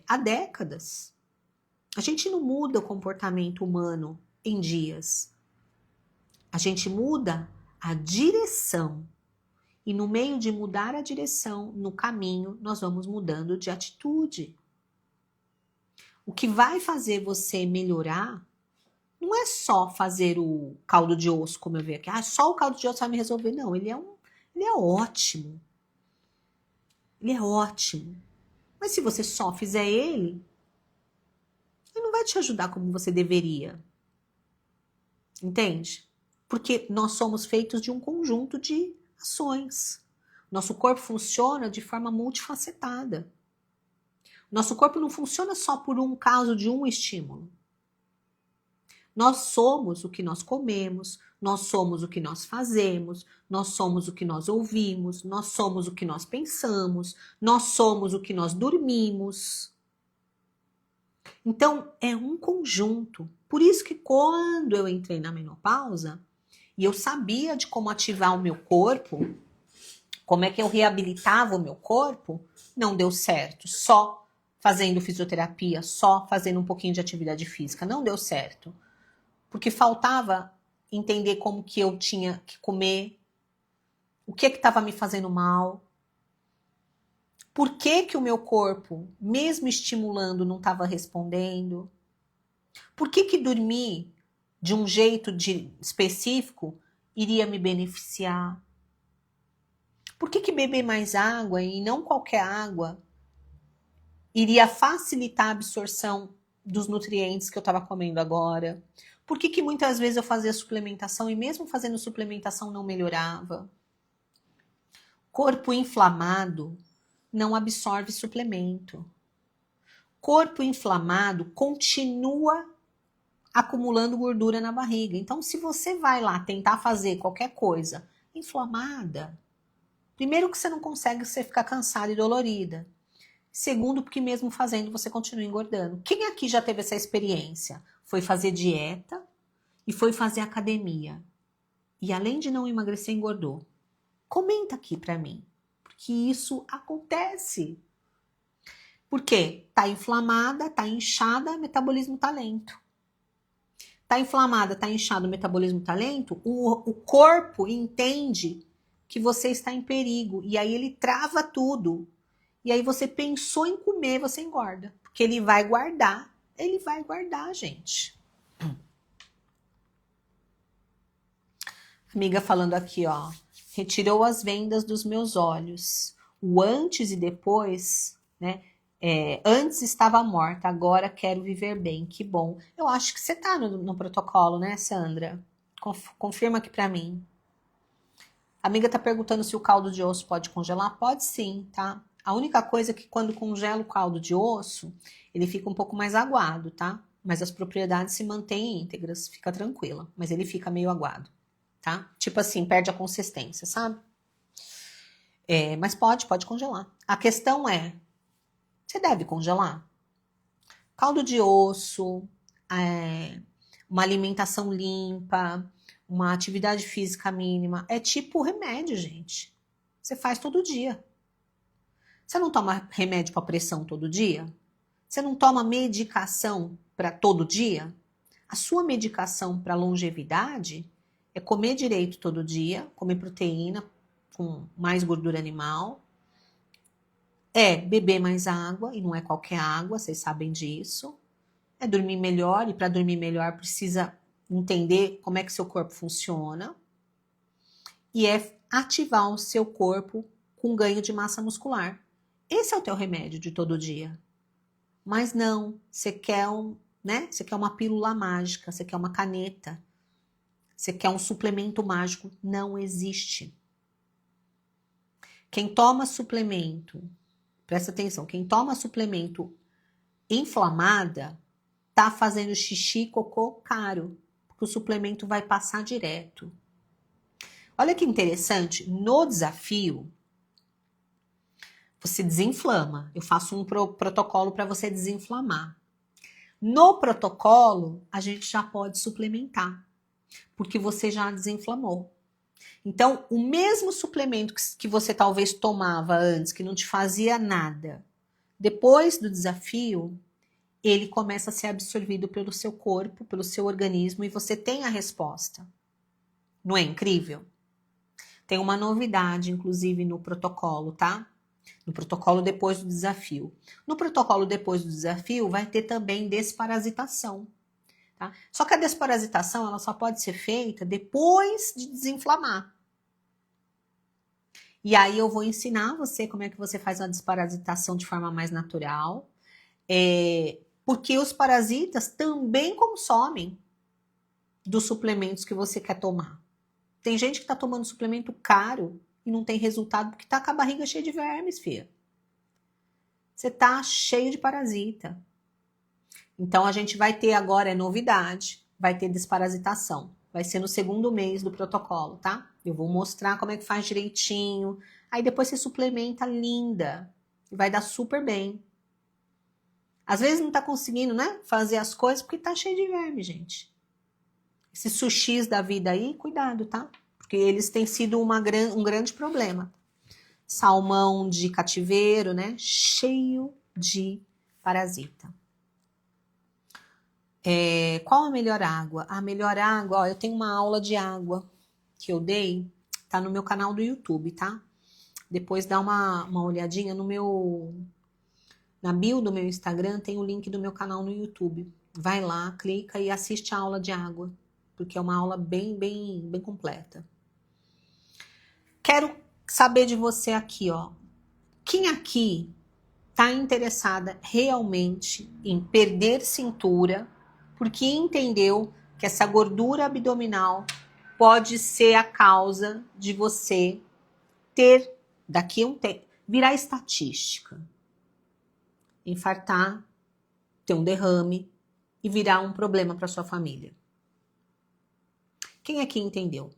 há décadas. A gente não muda o comportamento humano em dias. A gente muda a direção. E no meio de mudar a direção, no caminho, nós vamos mudando de atitude. O que vai fazer você melhorar não é só fazer o caldo de osso, como eu vi aqui. Só o caldo de osso vai me resolver. Não, ele é ótimo. Ele é ótimo. Mas se você só fizer ele não vai te ajudar como você deveria. Entende? Porque nós somos feitos de um conjunto de ações. Nosso corpo funciona de forma multifacetada. Nosso corpo não funciona só por um caso de um estímulo. Nós somos o que nós comemos, nós somos o que nós fazemos, nós somos o que nós ouvimos, nós somos o que nós pensamos, nós somos o que nós dormimos. Então, é um conjunto. Por isso que quando eu entrei na menopausa, e eu sabia de como ativar o meu corpo, como é que eu reabilitava o meu corpo, não deu certo. Só fazendo fisioterapia, só fazendo um pouquinho de atividade física, não deu certo. Porque faltava entender como que eu tinha que comer, o que estava me fazendo mal, por que que o meu corpo, mesmo estimulando, não estava respondendo, por que que dormir de um jeito específico iria me beneficiar, por que que beber mais água e não qualquer água iria facilitar a absorção dos nutrientes que eu estava comendo agora, por que que muitas vezes eu fazia suplementação e mesmo fazendo suplementação não melhorava. Corpo inflamado não absorve suplemento. Corpo inflamado continua acumulando gordura na barriga. Então, se você vai lá tentar fazer qualquer coisa inflamada, primeiro que você não consegue, você fica cansada e dolorida. Segundo, porque mesmo fazendo, você continua engordando. Quem aqui já teve essa experiência? Foi fazer dieta e foi fazer academia. E além de não emagrecer, engordou. Comenta aqui pra mim. Porque isso acontece. Por quê? Tá inflamada, tá inchada, metabolismo tá lento. Tá inflamada, tá inchado, metabolismo tá lento, o corpo entende que você está em perigo. E aí ele trava tudo. E aí você pensou em comer, você engorda. Porque ele vai guardar, gente. Amiga falando aqui, ó. Retirou as vendas dos meus olhos. O antes e depois, né? Antes estava morta, agora quero viver bem. Que bom. Eu acho que você tá no protocolo, né, Sandra? Confirma aqui pra mim. A amiga tá perguntando se o caldo de osso pode congelar. Pode sim, tá? A única coisa é que quando congela o caldo de osso, ele fica um pouco mais aguado, tá? Mas as propriedades se mantêm íntegras, fica tranquila. Mas ele fica meio aguado, tá? Tipo assim, perde a consistência, sabe? Mas pode congelar. A questão é, você deve congelar? Caldo de osso, uma alimentação limpa, uma atividade física mínima, é tipo remédio, gente. Você faz todo dia. Você não toma remédio para pressão todo dia? Você não toma medicação para todo dia? A sua medicação para longevidade é comer direito todo dia, comer proteína com mais gordura animal, beber mais água, e não é qualquer água, vocês sabem disso, é dormir melhor, e para dormir melhor precisa entender como é que seu corpo funciona, e é ativar o seu corpo com ganho de massa muscular. Esse é o teu remédio de todo dia. Mas não, você quer você quer uma pílula mágica, você quer uma caneta, você quer um suplemento mágico. Não existe. Quem toma suplemento, presta atenção, quem toma suplemento inflamada, tá fazendo xixi e cocô caro, porque o suplemento vai passar direto. Olha que interessante, no desafio, você desinflama. Eu faço um protocolo para você desinflamar. No protocolo, a gente já pode suplementar, porque você já desinflamou. Então, o mesmo suplemento que você talvez tomava antes, que não te fazia nada, depois do desafio, ele começa a ser absorvido pelo seu corpo, pelo seu organismo, e você tem a resposta. Não é incrível? Tem uma novidade, inclusive, no protocolo, tá? No protocolo depois do desafio. No protocolo depois do desafio, vai ter também desparasitação. Tá? Só que a desparasitação ela só pode ser feita depois de desinflamar. E aí eu vou ensinar você como é que você faz a desparasitação de forma mais natural. Porque os parasitas também consomem dos suplementos que você quer tomar. Tem gente que está tomando suplemento caro e não tem resultado porque está com a barriga cheia de vermes, filha. Você está cheio de parasita. Então, a gente vai ter agora, é novidade, vai ter desparasitação. Vai ser no segundo mês do protocolo, tá? Eu vou mostrar como é que faz direitinho. Aí depois você suplementa linda. E vai dar super bem. Às vezes não tá conseguindo, né, fazer as coisas porque tá cheio de verme, gente. Esses sushis da vida aí, cuidado, tá? Porque eles têm sido um grande problema. Salmão de cativeiro, né? Cheio de parasita. Qual a melhor água? A melhor água, ó, eu tenho uma aula de água que eu dei, tá no meu canal do YouTube, tá? Depois dá uma olhadinha na bio do meu Instagram, tem o link do meu canal no YouTube. Vai lá, clica e assiste a aula de água, porque é uma aula bem completa. Quero saber de você aqui, ó. Quem aqui tá interessada realmente em perder cintura, porque entendeu que essa gordura abdominal pode ser a causa de você ter, daqui a um tempo, virar estatística, infartar, ter um derrame e virar um problema para sua família. Quem aqui entendeu?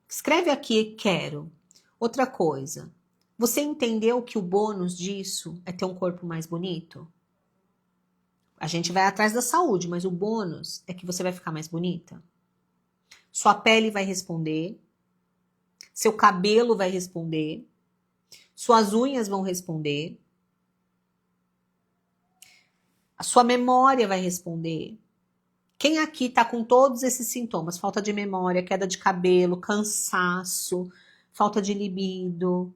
Escreve aqui, quero. Outra coisa, você entendeu que o bônus disso é ter um corpo mais bonito? A gente vai atrás da saúde, mas o bônus é que você vai ficar mais bonita. Sua pele vai responder, seu cabelo vai responder, suas unhas vão responder, a sua memória vai responder. Quem aqui tá com todos esses sintomas? Falta de memória, queda de cabelo, cansaço, falta de libido,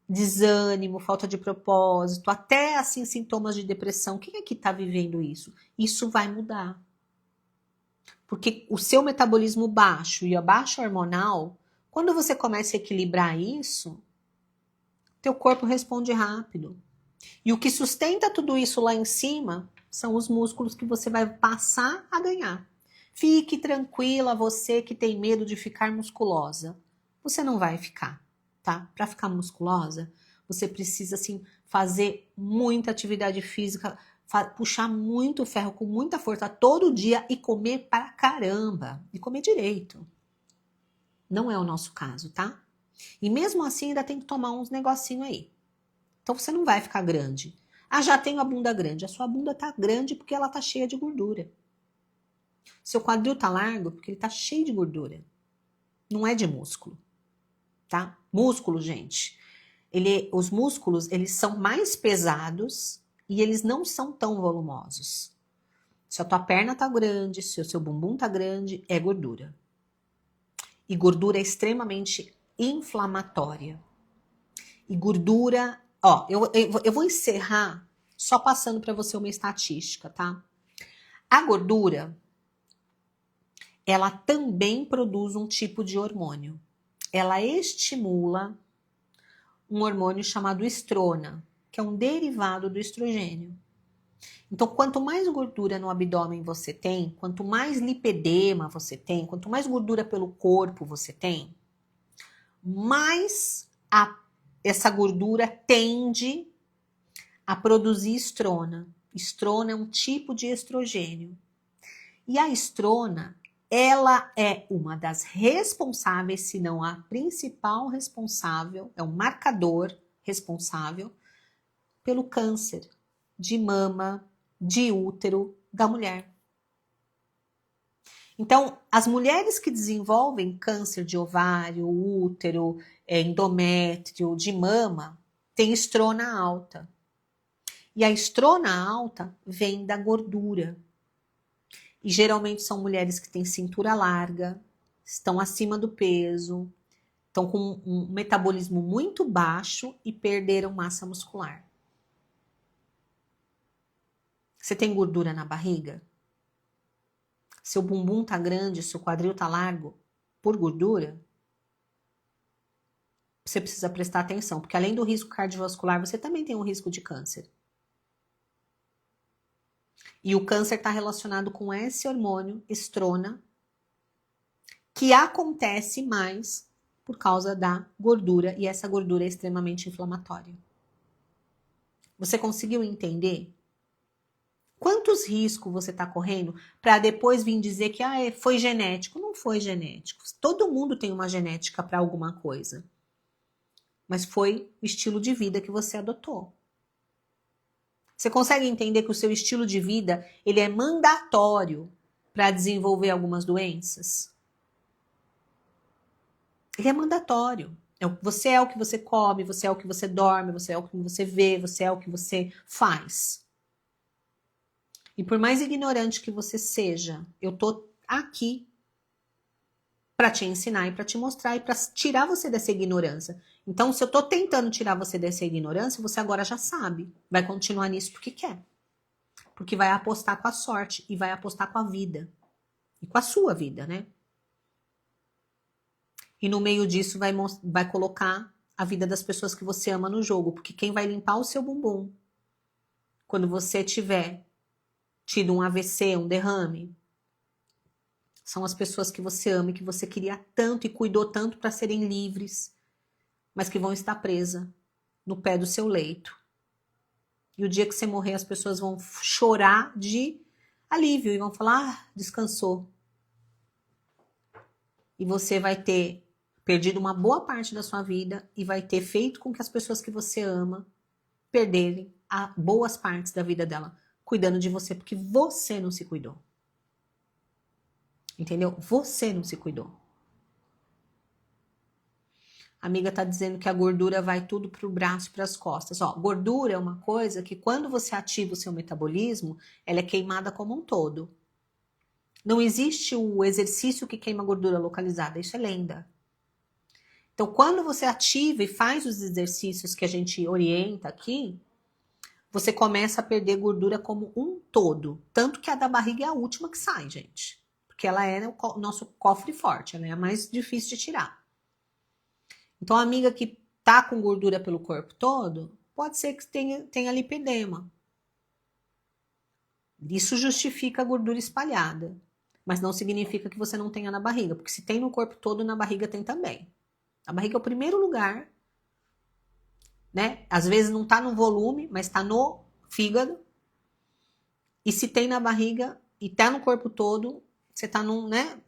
desânimo, falta de propósito, até assim sintomas de depressão. Quem aqui tá vivendo isso? Isso vai mudar. Porque o seu metabolismo baixo e a baixa hormonal, quando você começa a equilibrar isso, teu corpo responde rápido. E o que sustenta tudo isso lá em cima são os músculos que você vai passar a ganhar. Fique tranquila, você que tem medo de ficar musculosa. Você não vai ficar, tá? Para ficar musculosa, você precisa, assim, fazer muita atividade física, puxar muito ferro com muita força todo dia e comer pra caramba. E comer direito. Não é o nosso caso, tá? E mesmo assim, ainda tem que tomar uns negocinho aí. Então, você não vai ficar grande. Ah, já tenho a bunda grande. A sua bunda tá grande porque ela tá cheia de gordura. Seu quadril tá largo porque ele tá cheio de gordura. Não é de músculo, tá? Músculo, gente, os músculos, eles são mais pesados e eles não são tão volumosos. Se a tua perna tá grande, se o seu bumbum tá grande, é gordura. E gordura é extremamente inflamatória. E gordura... Ó, eu vou encerrar só passando para você uma estatística, tá? A gordura, ela também produz um tipo de hormônio. ela estimula um hormônio chamado estrona, que é um derivado do estrogênio. Então, quanto mais gordura no abdômen você tem, quanto mais lipedema você tem, quanto mais gordura pelo corpo você tem, mais essa gordura tende a produzir estrona. Estrona é um tipo de estrogênio. E a estrona, ela é uma das responsáveis, se não a principal responsável, é um marcador responsável pelo câncer de mama, de útero da mulher. Então, as mulheres que desenvolvem câncer de ovário, útero, endométrio, de mama, têm estrona alta. E a estrona alta vem da gordura. E geralmente são mulheres que têm cintura larga, estão acima do peso, estão com um metabolismo muito baixo e perderam massa muscular. Você tem gordura na barriga? Seu bumbum tá grande, seu quadril tá largo por gordura? Você precisa prestar atenção, porque além do risco cardiovascular, você também tem um risco de câncer. E o câncer está relacionado com esse hormônio, estrona, que acontece mais por causa da gordura, e essa gordura é extremamente inflamatória. Você conseguiu entender? Quantos riscos você está correndo para depois vir dizer que foi genético? Não foi genético. Todo mundo tem uma genética para alguma coisa. Mas foi o estilo de vida que você adotou. Você consegue entender que o seu estilo de vida ele é mandatório para desenvolver algumas doenças? Ele é mandatório. Você é o que você come, você é o que você dorme, você é o que você vê, você é o que você faz. E por mais ignorante que você seja, eu tô aqui para te ensinar e para te mostrar e para tirar você dessa ignorância. Então, se eu tô tentando tirar você dessa ignorância, você agora já sabe. Vai continuar nisso porque quer. Porque vai apostar com a sorte e vai apostar com a vida. E com a sua vida, né? E no meio disso vai colocar a vida das pessoas que você ama no jogo. Porque quem vai limpar o seu bumbum quando você tiver tido um AVC, um derrame, são as pessoas que você ama e que você queria tanto e cuidou tanto para serem livres, mas que vão estar presas no pé do seu leito. E o dia que você morrer, as pessoas vão chorar de alívio e vão falar, descansou. E você vai ter perdido uma boa parte da sua vida e vai ter feito com que as pessoas que você ama perderem boas partes da vida dela, cuidando de você, porque você não se cuidou. Entendeu? Você não se cuidou. A amiga tá dizendo que a gordura vai tudo pro braço e pras costas. Ó, gordura é uma coisa que quando você ativa o seu metabolismo, ela é queimada como um todo. Não existe o exercício que queima gordura localizada, isso é lenda. Então, quando você ativa e faz os exercícios que a gente orienta aqui, você começa a perder gordura como um todo. Tanto que a da barriga é a última que sai, gente. Porque ela é o nosso cofre forte, ela é a mais difícil de tirar. Então, a amiga que tá com gordura pelo corpo todo, pode ser que tenha lipedema. Isso justifica a gordura espalhada. Mas não significa que você não tenha na barriga. Porque se tem no corpo todo, na barriga tem também. A barriga é o primeiro lugar, né? Às vezes não tá no volume, mas tá no fígado. E se tem na barriga e tá no corpo todo, você tá né?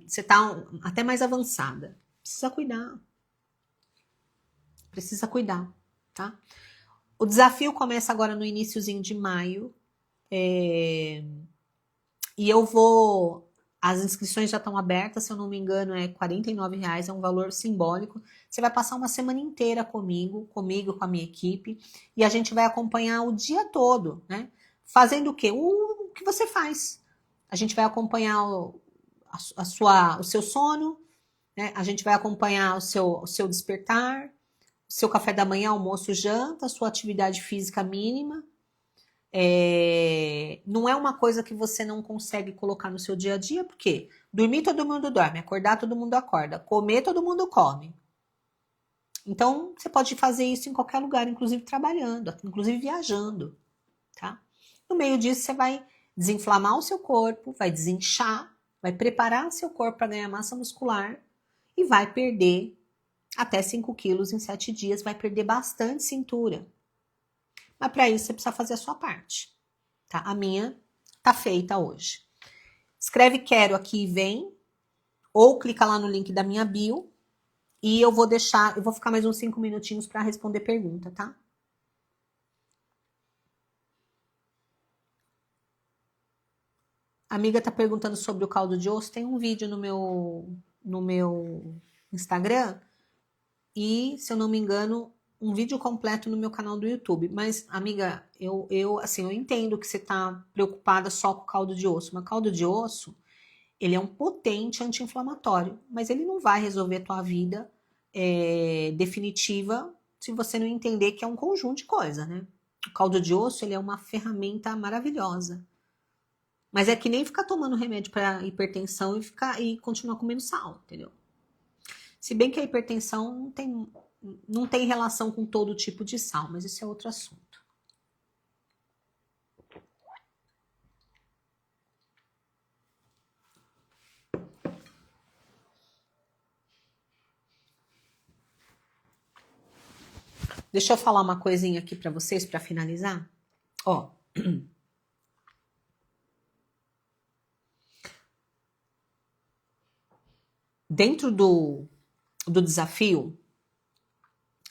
Você tá até mais avançada. Precisa cuidar. Precisa cuidar, tá? O desafio começa agora no iniciozinho de maio. E eu vou... As inscrições já estão abertas, se eu não me engano, é R$49, é um valor simbólico. Você vai passar uma semana inteira comigo, com a minha equipe, e a gente vai acompanhar o dia todo, né? Fazendo o quê? O que você faz. A gente vai acompanhar o seu sono, né? A gente vai acompanhar o seu despertar, seu café da manhã, almoço, janta, sua atividade física mínima. Não é uma coisa que você não consegue colocar no seu dia a dia, por quê? Dormir todo mundo dorme, acordar todo mundo acorda, comer todo mundo come. Então, você pode fazer isso em qualquer lugar, inclusive trabalhando, inclusive viajando, tá? No meio disso, você vai desinflamar o seu corpo, vai desinchar, vai preparar seu corpo para ganhar massa muscular e vai perder até 5 quilos em 7 dias, vai perder bastante cintura. Mas para isso, você precisa fazer a sua parte, tá? A minha tá feita hoje. Escreve quero aqui e vem, ou clica lá no link da minha bio, e eu vou ficar mais uns 5 minutinhos para responder pergunta, tá? A amiga tá perguntando sobre o caldo de osso. Tem um vídeo no meu Instagram e, se eu não me engano, um vídeo completo no meu canal do YouTube. Mas, amiga, eu entendo que você tá preocupada só com o caldo de osso. Mas caldo de osso, ele é um potente anti-inflamatório, mas ele não vai resolver a tua vida definitiva se você não entender que é um conjunto de coisas, né? O caldo de osso, ele é uma ferramenta maravilhosa. Mas é que nem ficar tomando remédio para hipertensão e continuar comendo sal, entendeu? Se bem que a hipertensão não tem relação com todo tipo de sal, mas isso é outro assunto. Deixa eu falar uma coisinha aqui para vocês para finalizar. Ó. Dentro do desafio,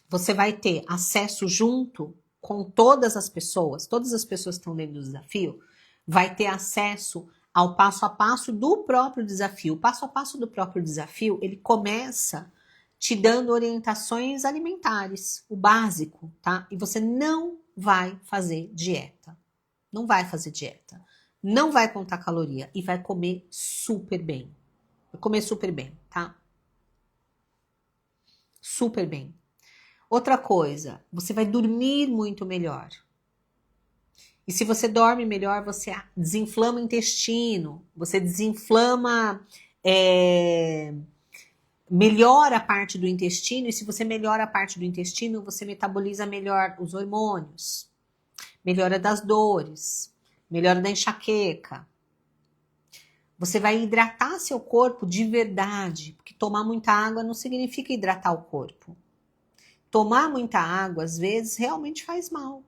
você vai ter acesso junto com todas as pessoas que estão dentro do desafio, vai ter acesso ao passo a passo do próprio desafio. O passo a passo do próprio desafio, ele começa te dando orientações alimentares, o básico, tá? E você não vai fazer dieta. Não vai fazer dieta. Não vai contar caloria e vai comer super bem. Vai comer super bem, tá? Super bem. Outra coisa, você vai dormir muito melhor. E se você dorme melhor, você desinflama o intestino, você desinflama, melhora a parte do intestino, e se você melhora a parte do intestino, você metaboliza melhor os hormônios, melhora das dores, melhora da enxaqueca. Você vai hidratar seu corpo de verdade, porque tomar muita água não significa hidratar o corpo. Tomar muita água, às vezes, realmente faz mal.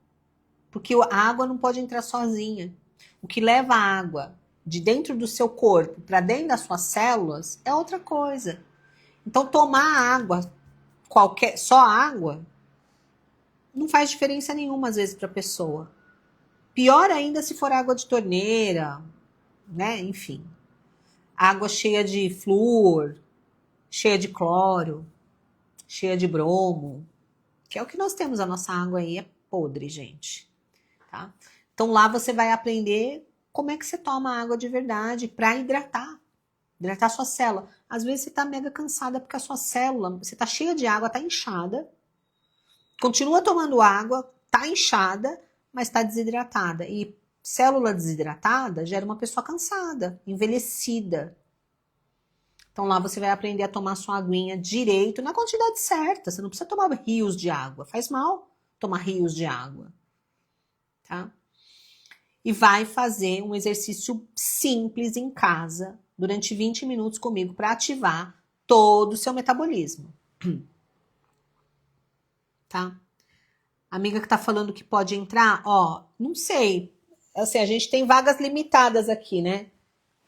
Porque a água não pode entrar sozinha. O que leva a água de dentro do seu corpo para dentro das suas células é outra coisa. Então, tomar água, só água, não faz diferença nenhuma, às vezes, para a pessoa. Pior ainda se for água de torneira, né? Enfim. Água cheia de flúor, cheia de cloro, cheia de bromo, que é o que nós temos. A nossa água aí é podre, gente. Tá? Então lá você vai aprender como é que você toma água de verdade para hidratar sua célula. Às vezes você tá mega cansada porque a sua célula, você tá cheia de água, tá inchada, continua tomando água, tá inchada, mas tá desidratada. E célula desidratada gera uma pessoa cansada, envelhecida. Então lá você vai aprender a tomar sua aguinha direito, na quantidade certa. Você não precisa tomar rios de água. Faz mal tomar rios de água. Tá? E vai fazer um exercício simples em casa, durante 20 minutos comigo, para ativar todo o seu metabolismo. Tá? A amiga que tá falando que pode entrar, ó, não sei. Assim, a gente tem vagas limitadas aqui, né?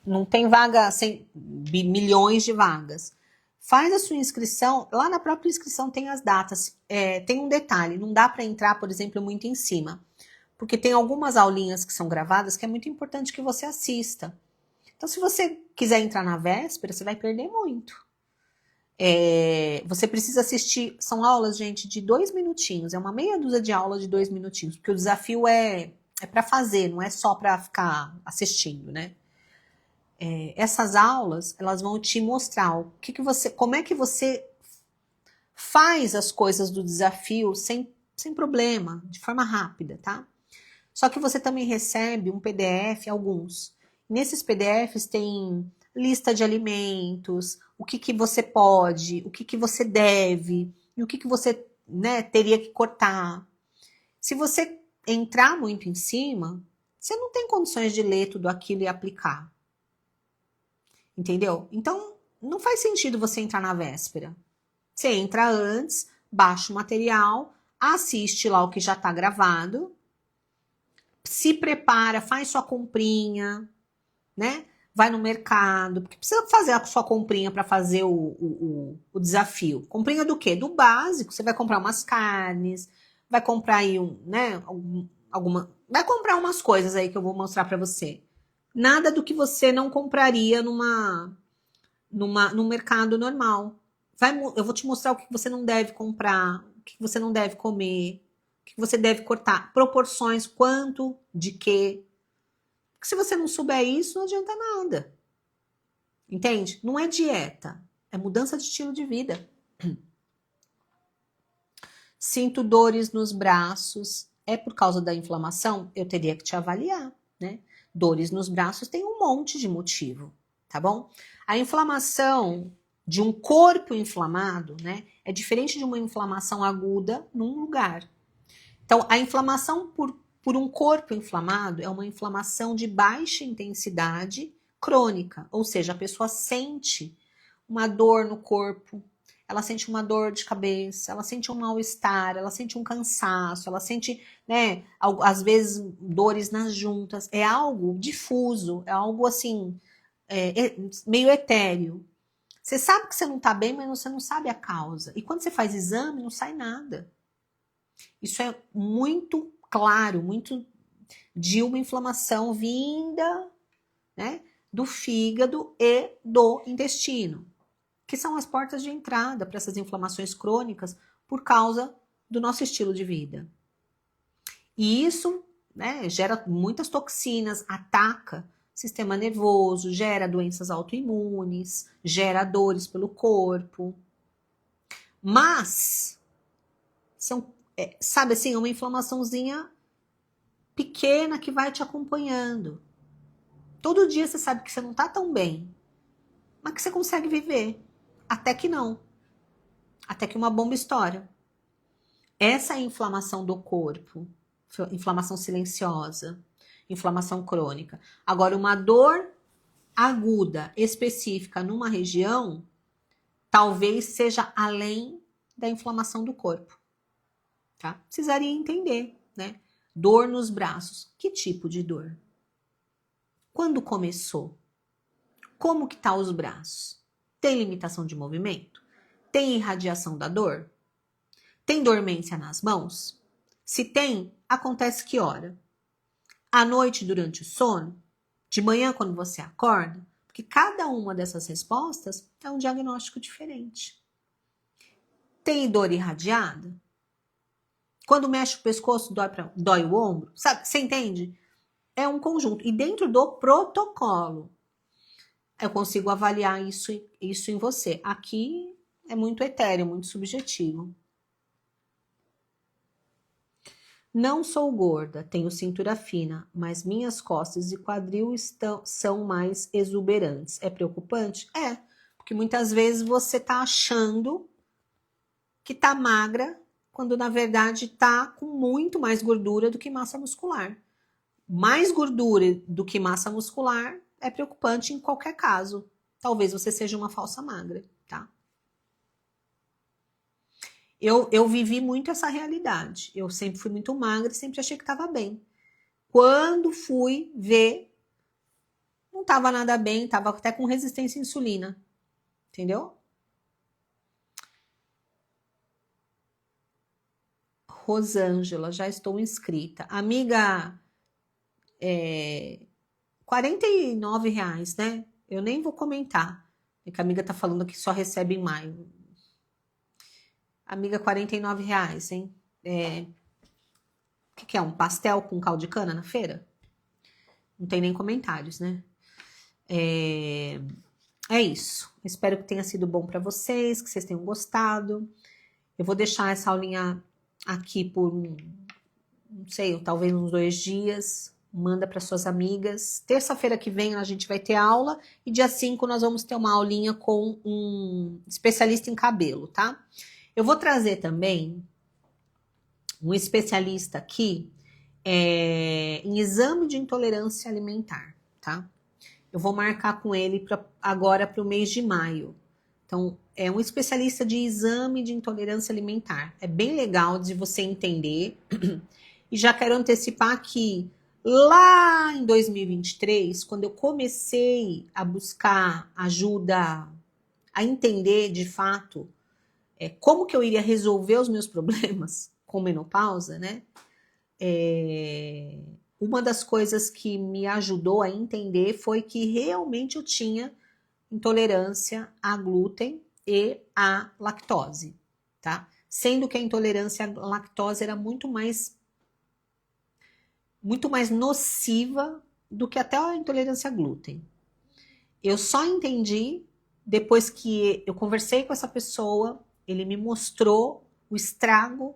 Não tem vaga, milhões de vagas. Faz a sua inscrição, lá na própria inscrição tem as datas. Tem um detalhe, não dá para entrar, por exemplo, muito em cima. Porque tem algumas aulinhas que são gravadas que é muito importante que você assista. Então, se você quiser entrar na véspera, você vai perder muito. Você precisa assistir, são aulas, gente, de 2 minutinhos. É uma meia dúzia de aulas de 2 minutinhos. Porque o desafio é para fazer, não é só para ficar assistindo, né? Essas aulas, elas vão te mostrar como é que você faz as coisas do desafio sem problema, de forma rápida, tá? Só que você também recebe um PDF, alguns. Nesses PDFs tem lista de alimentos, o que você pode, o que você deve, e o que você, né, teria que cortar. Se você entrar muito em cima, você não tem condições de ler tudo aquilo e aplicar. Entendeu? Então, não faz sentido você entrar na véspera. Você entra antes, baixa o material, assiste lá o que já está gravado, se prepara, faz sua comprinha, né? Vai no mercado, porque precisa fazer a sua comprinha para fazer o desafio. Comprinha do quê? Do básico. Você vai comprar umas carnes, vai comprar aí né, vai comprar umas coisas aí que eu vou mostrar para você. Nada do que você não compraria num mercado normal. Eu vou te mostrar o que você não deve comprar, o que você não deve comer, o que você deve cortar, proporções, quanto, de quê. Porque se você não souber isso, não adianta nada. Entende? Não é dieta, é mudança de estilo de vida. Sinto dores nos braços. É por causa da inflamação? Eu teria que te avaliar, né? Dores nos braços tem um monte de motivo, tá bom? A inflamação de um corpo inflamado, né, é diferente de uma inflamação aguda num lugar. Então, a inflamação por um corpo inflamado é uma inflamação de baixa intensidade crônica, ou seja, a pessoa sente uma dor no corpo, ela sente uma dor de cabeça, ela sente um mal-estar, ela sente um cansaço, ela sente, né, às vezes dores nas juntas. É algo difuso, é algo assim, meio etéreo. Você sabe que você não está bem, mas você não sabe a causa. E quando você faz exame, não sai nada. Isso é muito claro, muito de uma inflamação vinda, né, do fígado e do intestino, que são as portas de entrada para essas inflamações crônicas por causa do nosso estilo de vida. E isso, né, gera muitas toxinas, ataca o sistema nervoso, gera doenças autoimunes, gera dores pelo corpo. Mas, sabe assim, uma inflamaçãozinha pequena que vai te acompanhando. Todo dia você sabe que você não está tão bem, mas que você consegue viver. Até que não. Até que uma bomba estoura. Essa é a inflamação do corpo. Inflamação silenciosa. Inflamação crônica. Agora, uma dor aguda, específica numa região, talvez seja além da inflamação do corpo. Tá? Precisaria entender, né? Dor nos braços. Que tipo de dor? Quando começou? Como que tá os braços? Tem limitação de movimento? Tem irradiação da dor? Tem dormência nas mãos? Se tem, acontece que hora? À noite durante o sono? De manhã quando você acorda? Porque cada uma dessas respostas é um diagnóstico diferente. Tem dor irradiada? Quando mexe o pescoço, dói o ombro? Sabe? Você entende? É um conjunto. E dentro do protocolo, eu consigo avaliar isso em você. Aqui é muito etéreo, muito subjetivo. Não sou gorda, tenho cintura fina, mas minhas costas e quadril são mais exuberantes. É preocupante? É, porque muitas vezes você tá achando que tá magra, quando na verdade tá com muito mais gordura do que massa muscular. Mais gordura do que massa muscular é preocupante em qualquer caso. Talvez você seja uma falsa magra, tá? Eu vivi muito essa realidade. Eu sempre fui muito magra e sempre achei que estava bem. Quando fui ver, não estava nada bem, estava até com resistência à insulina. Entendeu? Rosângela, já estou inscrita. Amiga, R$ 49, né? Eu nem vou comentar. É que a amiga tá falando que só recebe em maio. Amiga, R$ 49, hein? O que é? Um pastel com caldo de cana na feira? Não tem nem comentários, né? É isso. Espero que tenha sido bom para vocês, que vocês tenham gostado. Eu vou deixar essa aulinha aqui por, não sei, talvez uns 2 dias, manda para suas amigas. Terça-feira que vem a gente vai ter aula e dia 5 nós vamos ter uma aulinha com um especialista em cabelo, tá? Eu vou trazer também um especialista aqui em exame de intolerância alimentar, tá? Eu vou marcar com ele agora para o mês de maio. Então, é um especialista de exame de intolerância alimentar. É bem legal de você entender. E já quero antecipar que lá em 2023, quando eu comecei a buscar ajuda a entender de fato como que eu iria resolver os meus problemas com menopausa, né? Uma das coisas que me ajudou a entender foi que realmente eu tinha intolerância a glúten e a lactose, tá? Sendo que a intolerância à lactose era muito mais nociva do que até a intolerância a glúten. Eu só entendi depois que eu conversei com essa pessoa, ele me mostrou o estrago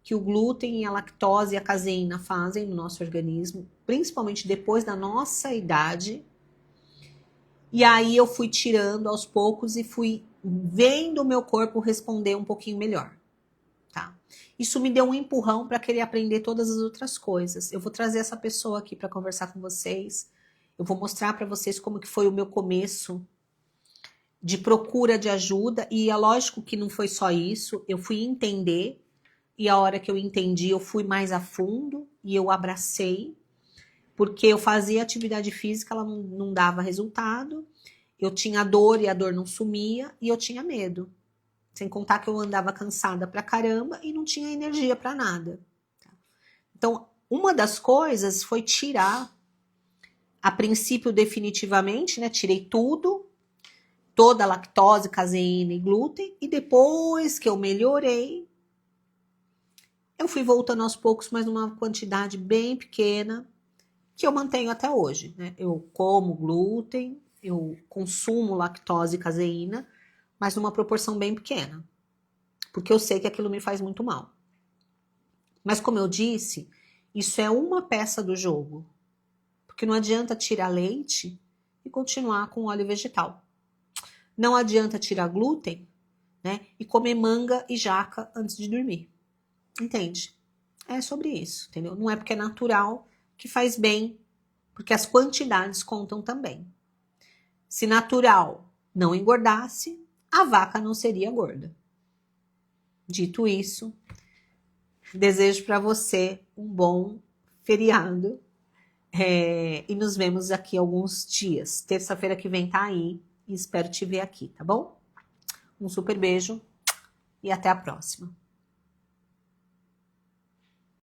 que o glúten e a lactose e a caseína fazem no nosso organismo, principalmente depois da nossa idade. E aí eu fui tirando aos poucos e fui vendo o meu corpo responder um pouquinho melhor, tá? Isso me deu um empurrão para querer aprender todas as outras coisas. Eu vou trazer essa pessoa aqui para conversar com vocês. Eu vou mostrar para vocês como que foi o meu começo de procura de ajuda. E é lógico que não foi só isso. Eu fui entender e a hora que eu entendi, eu fui mais a fundo e eu abracei. Porque eu fazia atividade física, ela não dava resultado. Eu tinha dor e a dor não sumia e eu tinha medo. Sem contar que eu andava cansada pra caramba e não tinha energia pra nada. Então, uma das coisas foi tirar, a princípio definitivamente, né? Tirei tudo, toda a lactose, caseína e glúten. E depois que eu melhorei, eu fui voltando aos poucos, mas numa quantidade bem pequena, que eu mantenho até hoje, né? Eu como glúten, eu consumo lactose e caseína, mas numa proporção bem pequena, porque eu sei que aquilo me faz muito mal. Mas como eu disse, isso é uma peça do jogo, porque não adianta tirar leite e continuar com óleo vegetal. Não adianta tirar glúten, né, e comer manga e jaca antes de dormir. Entende? É sobre isso, entendeu? Não é porque é natural que faz bem, porque as quantidades contam também. Se natural não engordasse, a vaca não seria gorda. Dito isso, desejo para você um bom feriado e nos vemos daqui alguns dias. Terça-feira que vem tá aí e espero te ver aqui, tá bom? Um super beijo e até a próxima.